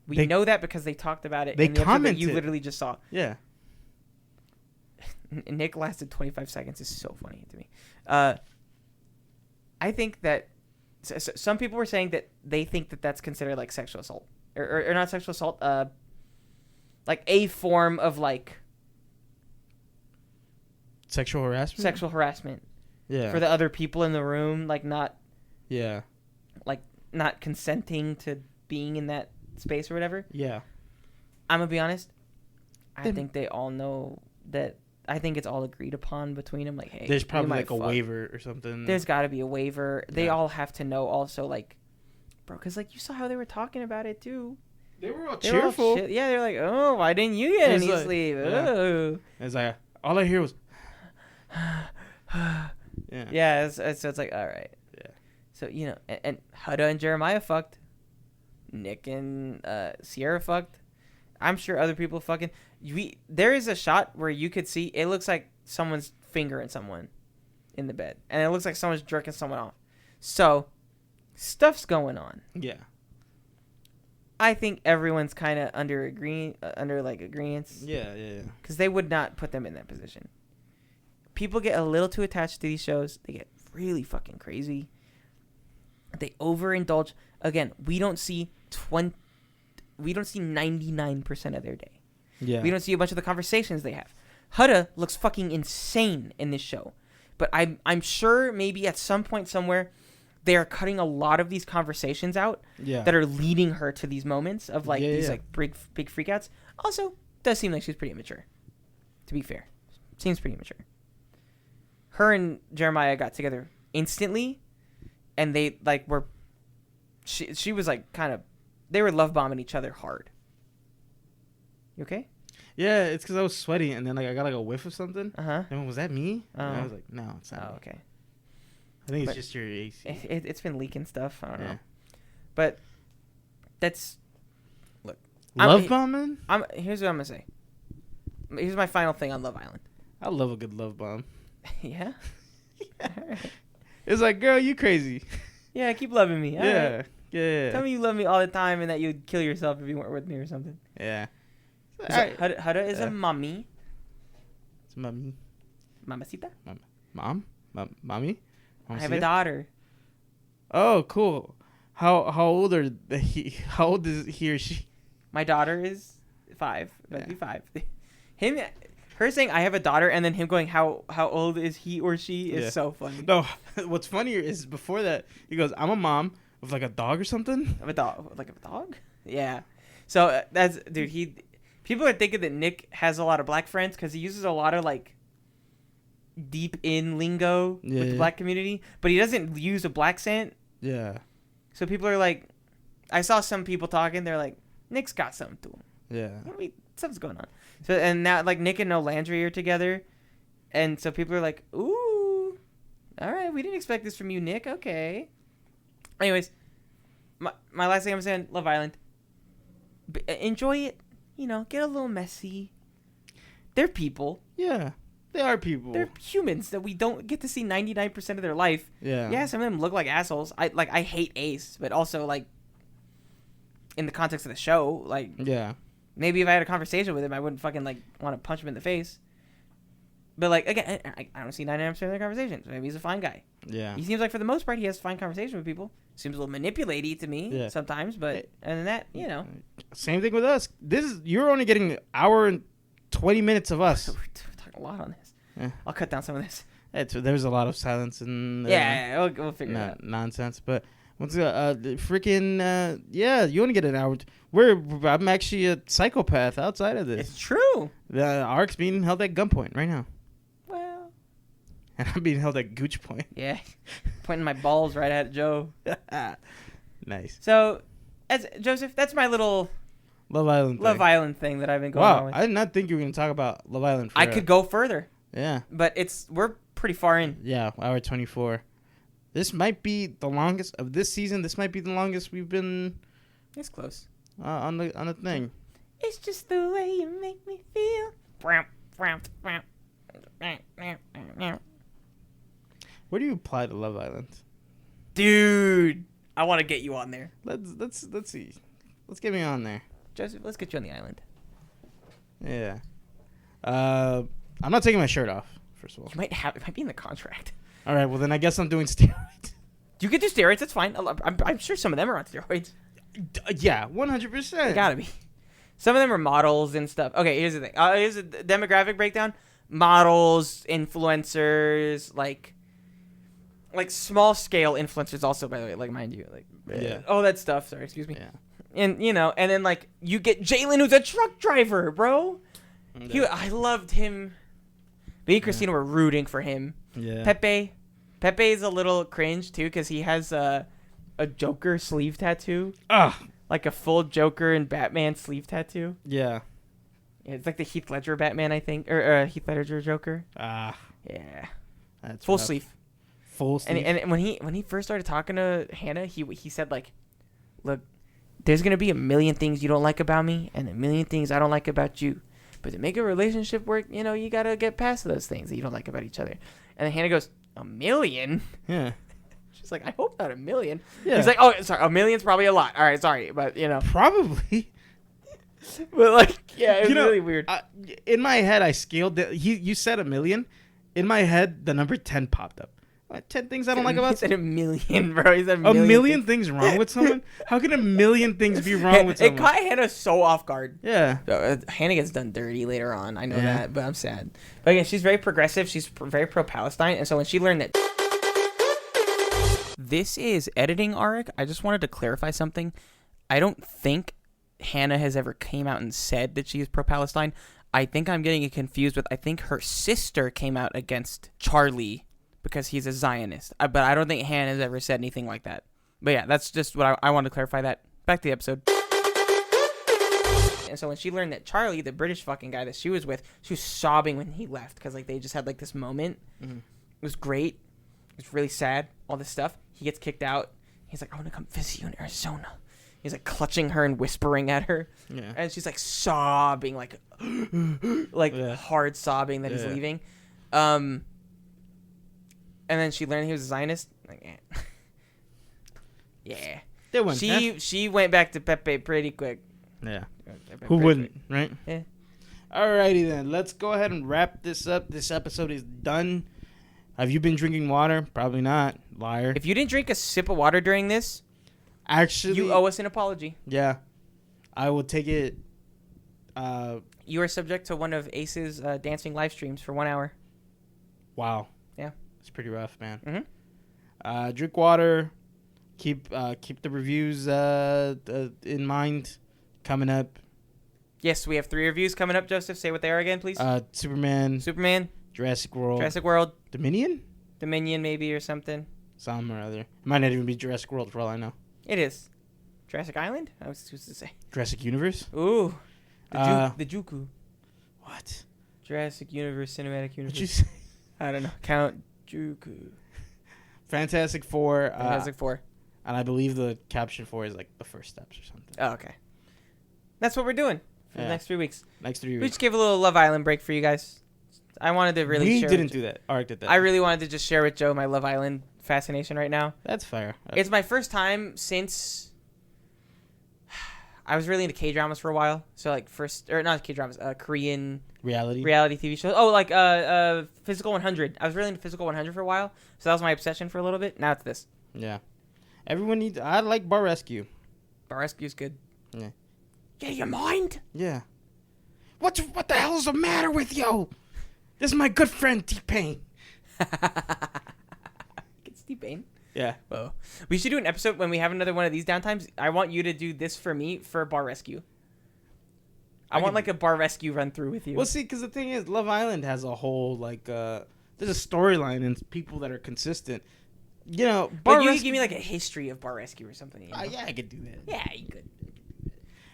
[SPEAKER 2] We know that because they talked about it
[SPEAKER 1] They
[SPEAKER 2] in the episode that you
[SPEAKER 1] commented.
[SPEAKER 2] literally just saw.
[SPEAKER 1] Yeah.
[SPEAKER 2] Nick lasted 25 seconds. It's so funny to me. I think that some people were saying that they think that that's considered like sexual assault or not sexual assault. Like a form of like
[SPEAKER 1] Sexual harassment.
[SPEAKER 2] sexual harassment
[SPEAKER 1] Yeah.
[SPEAKER 2] for the other people in the room, like not consenting to being in that space or whatever.
[SPEAKER 1] Yeah.
[SPEAKER 2] I'm gonna be honest. I
[SPEAKER 1] Then-
[SPEAKER 2] think they all know that. I think it's all agreed upon between them. Like, hey,
[SPEAKER 1] There's
[SPEAKER 2] you
[SPEAKER 1] probably
[SPEAKER 2] might
[SPEAKER 1] like a
[SPEAKER 2] fuck.
[SPEAKER 1] waiver or something.
[SPEAKER 2] There's got to be a waiver. They
[SPEAKER 1] Yeah.
[SPEAKER 2] all have to know also, like, bro, because, like, you saw how they were talking about it, too.
[SPEAKER 1] They were all
[SPEAKER 2] They were all
[SPEAKER 1] cheerful.
[SPEAKER 2] yeah, they're like, oh, why didn't you get
[SPEAKER 1] It's
[SPEAKER 2] any
[SPEAKER 1] like-
[SPEAKER 2] sleep?
[SPEAKER 1] yeah.
[SPEAKER 2] Oh.
[SPEAKER 1] It's like all I hear was. Yeah.
[SPEAKER 2] Yeah, so it's like, all right.
[SPEAKER 1] Yeah.
[SPEAKER 2] So, you know, and Hudda and Jeremiah fucked. Nick and Sierra fucked. I'm sure other people fucking. There is a shot where you could see, it looks like someone's fingering someone in the bed. And it looks like someone's jerking someone off. So, stuff's going on.
[SPEAKER 1] Yeah.
[SPEAKER 2] I think everyone's kind of under agreements.
[SPEAKER 1] Yeah. Yeah.
[SPEAKER 2] Because they would not put them in that position. People get a little too attached to these shows. They get really fucking crazy. They overindulge. Again, we don't see 99% of their day.
[SPEAKER 1] Yeah.
[SPEAKER 2] We don't see a bunch of the conversations they have. Hudda looks fucking insane in this show. But I'm sure maybe at some point somewhere they are cutting a lot of these conversations out
[SPEAKER 1] Yeah.
[SPEAKER 2] that are leading her to these moments of like
[SPEAKER 1] Yeah,
[SPEAKER 2] these
[SPEAKER 1] yeah.
[SPEAKER 2] like big freakouts. Also, does seem like she's pretty immature. To be fair. Seems pretty immature. Her and Jeremiah got together instantly and they like were she was like kind of they were love bombing each other hard. You okay?
[SPEAKER 1] Yeah, it's because I was sweaty and then like I got like a whiff of something.
[SPEAKER 2] Uh-huh.
[SPEAKER 1] And was that me? And I
[SPEAKER 2] Oh.
[SPEAKER 1] was like, no, it's not.
[SPEAKER 2] Oh,
[SPEAKER 1] me.
[SPEAKER 2] okay.
[SPEAKER 1] I think it's
[SPEAKER 2] But
[SPEAKER 1] just your AC.
[SPEAKER 2] It's been leaking stuff. I don't
[SPEAKER 1] Yeah.
[SPEAKER 2] know. But that's look.
[SPEAKER 1] Love bombing?
[SPEAKER 2] Here's what I'm gonna say. Here's my final thing on Love Island.
[SPEAKER 1] I love a good love bomb.
[SPEAKER 2] Yeah.
[SPEAKER 1] It's like, girl, you crazy.
[SPEAKER 2] Yeah, keep loving me. All
[SPEAKER 1] Yeah.
[SPEAKER 2] right.
[SPEAKER 1] Yeah.
[SPEAKER 2] Tell me you love me all the time and that you'd kill yourself if you weren't with me or something.
[SPEAKER 1] Yeah.
[SPEAKER 2] So,
[SPEAKER 1] Alright.
[SPEAKER 2] Hudda is
[SPEAKER 1] Yeah.
[SPEAKER 2] a mommy.
[SPEAKER 1] It's mommy.
[SPEAKER 2] Mamacita.
[SPEAKER 1] Mom? Mommy?
[SPEAKER 2] I have a daughter.
[SPEAKER 1] Oh, cool. How old are how old is he or she?
[SPEAKER 2] My daughter is 5. Might
[SPEAKER 1] Yeah.
[SPEAKER 2] be 5. Her saying I have a daughter and then him going how old is he or she is
[SPEAKER 1] Yeah.
[SPEAKER 2] so funny.
[SPEAKER 1] No, what's funnier is before that he goes, "I'm a mom with like a dog or something."
[SPEAKER 2] Of a dog, like a dog. Yeah. So that's dude. People are thinking that Nick has a lot of black friends because he uses a lot of like deep in lingo with the
[SPEAKER 1] Yeah.
[SPEAKER 2] black community, but he doesn't use a black accent.
[SPEAKER 1] Yeah.
[SPEAKER 2] So people are like, I saw some people talking. They're like, Nick's got something to him.
[SPEAKER 1] Yeah.
[SPEAKER 2] Something's going on. So and now like Nick and No Landry are together, and so people are like, ooh, All right, we didn't expect this from you, Nick. Okay. Anyways, my last thing I'm saying, Love Island. Enjoy it. You know, get a little messy. They're people.
[SPEAKER 1] Yeah, they are people.
[SPEAKER 2] They're humans that we don't get to see 99% of their life.
[SPEAKER 1] Yeah.
[SPEAKER 2] Yeah, some of them look like assholes. I hate Ace, but also like in the context of the show, like
[SPEAKER 1] Yeah.
[SPEAKER 2] maybe if I had a conversation with him, I wouldn't fucking like want to punch him in the face. But like again, I don't see 99% of their conversations. Maybe he's a fine guy.
[SPEAKER 1] Yeah.
[SPEAKER 2] He seems like for the most part he has fine conversation with people. Seems a little manipulative to me sometimes, but other than that, you know.
[SPEAKER 1] Same thing with us. You're only getting an hour and 20 minutes of us.
[SPEAKER 2] We're talking a lot on this.
[SPEAKER 1] Yeah.
[SPEAKER 2] I'll cut down some of this.
[SPEAKER 1] There's a lot of silence and
[SPEAKER 2] We'll figure it out.
[SPEAKER 1] Nonsense. But once freaking you only get an hour. I'm actually a psychopath outside of this.
[SPEAKER 2] It's true.
[SPEAKER 1] Arek's being held at gunpoint right now.
[SPEAKER 2] Well,
[SPEAKER 1] And I'm being held at gooch point.
[SPEAKER 2] yeah, pointing my balls right at Joe.
[SPEAKER 1] Nice.
[SPEAKER 2] So, as Joseph, that's my little
[SPEAKER 1] Love Island
[SPEAKER 2] thing that I've been going on with.
[SPEAKER 1] I did not think you were going to talk about Love Island.
[SPEAKER 2] I could go further.
[SPEAKER 1] Yeah.
[SPEAKER 2] But we're pretty far in.
[SPEAKER 1] Yeah, hour 24. This might be the longest of this season. This might be the longest we've been.
[SPEAKER 2] It's close.
[SPEAKER 1] On the thing.
[SPEAKER 2] It's just the way you make me feel.
[SPEAKER 1] Where do you apply to Love Island?
[SPEAKER 2] Dude, I want to get you on there.
[SPEAKER 1] Let's see. Let's get me on there.
[SPEAKER 2] Joseph, let's get you on the island.
[SPEAKER 1] Yeah. I'm not taking my shirt off. First of all,
[SPEAKER 2] It might be in the contract.
[SPEAKER 1] all right. Well, then I guess I'm doing steroids.
[SPEAKER 2] You could do steroids. That's fine. I'm sure some of them are on steroids.
[SPEAKER 1] Yeah, 100%.
[SPEAKER 2] They gotta be. Some of them are models and stuff. Okay, here's the thing. Here's a demographic breakdown. Models, influencers, like small scale influencers. Also, by the way, like mind you, like all that stuff. Sorry, excuse me.
[SPEAKER 1] Yeah.
[SPEAKER 2] And and then like you get Jalen, who's a truck driver, bro.
[SPEAKER 1] Yeah.
[SPEAKER 2] I loved him. Me and Christina were rooting for him.
[SPEAKER 1] Yeah.
[SPEAKER 2] Pepe is a little cringe too because he has a Joker sleeve tattoo. Like a full Joker and Batman sleeve tattoo.
[SPEAKER 1] Yeah.
[SPEAKER 2] It's like the Heath Ledger Batman, I think, or Heath Ledger Joker.
[SPEAKER 1] Yeah.
[SPEAKER 2] That's
[SPEAKER 1] Full
[SPEAKER 2] rough. Sleeve.
[SPEAKER 1] Full sleeve.
[SPEAKER 2] And when he first started talking to Hannah, he said like, look, there's gonna be a million things you don't like about me and a million things I don't like about you. But to make a relationship work, you gotta get past those things that you don't like about each other. And then Hannah goes, a million?
[SPEAKER 1] Yeah.
[SPEAKER 2] She's like, I hope not a million.
[SPEAKER 1] Yeah.
[SPEAKER 2] He's like, oh, sorry, a million's probably a lot. All right, sorry, but
[SPEAKER 1] Probably.
[SPEAKER 2] But like, yeah, it was really weird.
[SPEAKER 1] In my head, I scaled it. You said a million. In my head, the number 10 popped up. 10 things I don't like about
[SPEAKER 2] He said a million, bro. He said
[SPEAKER 1] a million things wrong with someone? How can a million things be wrong with someone?
[SPEAKER 2] It caught Hannah so off guard.
[SPEAKER 1] Yeah.
[SPEAKER 2] So, Hannah gets done dirty later on. I know that, but I'm sad. But again, she's very progressive. She's very pro-Palestine. And so when she learned that... This is editing, Arek. I just wanted to clarify something. I don't think Hannah has ever came out and said that she is pro-Palestine. I think I'm getting it confused with... I think her sister came out against Charlie because he's a Zionist. But I don't think Hannah has ever said anything like that. But yeah, that's just what I wanted to clarify that. Back to the episode. And so when she learned that Charlie, the British fucking guy that she was with, she was sobbing when he left because like they just had like this moment. Mm-hmm. It was great. It was really sad. All this stuff. He gets kicked out. He's like, I want to come visit you in Arizona. He's like clutching her and whispering at her. Yeah. And she's like sobbing, like hard sobbing that he's leaving. And then she learned he was a Zionist. Like, yeah. She went back to Pepe pretty quick.
[SPEAKER 1] Yeah. Who wouldn't, right?
[SPEAKER 2] Yeah.
[SPEAKER 1] Alrighty then. Let's go ahead and wrap this up. This episode is done. Have you been drinking water? Probably not. Liar.
[SPEAKER 2] If you didn't drink a sip of water during this,
[SPEAKER 1] actually,
[SPEAKER 2] you owe us an apology.
[SPEAKER 1] Yeah. I will take it.
[SPEAKER 2] You are subject to one of Ace's dancing live streams for 1 hour.
[SPEAKER 1] Wow.
[SPEAKER 2] Yeah.
[SPEAKER 1] It's pretty rough, man.
[SPEAKER 2] Mm-hmm.
[SPEAKER 1] Drink water. Keep the reviews in mind. Coming up.
[SPEAKER 2] Yes, we have 3 reviews coming up, Joseph. Say what they are again, please.
[SPEAKER 1] Superman. Jurassic World. Dominion,
[SPEAKER 2] maybe, or something.
[SPEAKER 1] Some or other. It might not even be Jurassic World for all I know.
[SPEAKER 2] It is. Jurassic Island? I was supposed to say.
[SPEAKER 1] Jurassic Universe?
[SPEAKER 2] Ooh. The Juku.
[SPEAKER 1] What?
[SPEAKER 2] Jurassic Universe, Cinematic Universe.
[SPEAKER 1] What'd you say?
[SPEAKER 2] I don't know. Count Juku.
[SPEAKER 1] Fantastic Four.
[SPEAKER 2] Fantastic Four.
[SPEAKER 1] And I believe the caption for is like the first steps or something.
[SPEAKER 2] Oh, okay. That's what we're doing for the next 3 weeks.
[SPEAKER 1] Next 3 weeks.
[SPEAKER 2] We just gave a little Love Island break for you guys. I wanted to really
[SPEAKER 1] We
[SPEAKER 2] share
[SPEAKER 1] didn't do that. Arek did that.
[SPEAKER 2] I really wanted to just share with Joe my Love Island fascination right now.
[SPEAKER 1] That's fair.
[SPEAKER 2] It's my first time since I was really into K-dramas for a while. So like not K-dramas, Korean reality TV shows. Oh, like Physical 100. I was really into Physical 100 for a while. So that was my obsession for a little bit. Now it's this.
[SPEAKER 1] Yeah. Everyone needs... I like Bar Rescue.
[SPEAKER 2] Bar Rescue's good.
[SPEAKER 1] Yeah.
[SPEAKER 2] Yeah, you mind?
[SPEAKER 1] Yeah. What the hell is the matter with you? This is my good friend T-Pain.
[SPEAKER 2] It's T-Pain.
[SPEAKER 1] Yeah.
[SPEAKER 2] Whoa. We should do an episode when we have another one of these downtimes. I want you to do this for me for Bar Rescue. I want like a Bar Rescue run through with you.
[SPEAKER 1] Well, see, because the thing is, Love Island has a whole like there's a storyline and people that are consistent. You know,
[SPEAKER 2] but you could give me like a history of Bar Rescue or something. You know?
[SPEAKER 1] Yeah, I could do that.
[SPEAKER 2] Yeah, you could.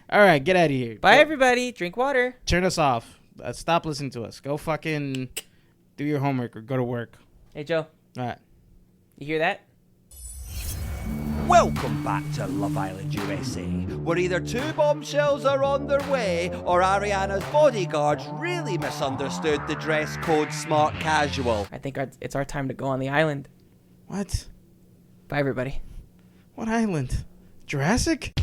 [SPEAKER 1] All right, get out of here.
[SPEAKER 2] Bye, everybody. Drink water.
[SPEAKER 1] Turn us off. Stop listening to us. Go fucking do your homework or go to work.
[SPEAKER 2] Hey, Joe.
[SPEAKER 1] All right.
[SPEAKER 2] You hear that?
[SPEAKER 3] Welcome back to Love Island USA, where either two bombshells are on their way or Ariana's bodyguards really misunderstood the dress code smart casual.
[SPEAKER 2] I think it's our time to go on the island.
[SPEAKER 1] What?
[SPEAKER 2] Bye, everybody.
[SPEAKER 1] What island? Jurassic?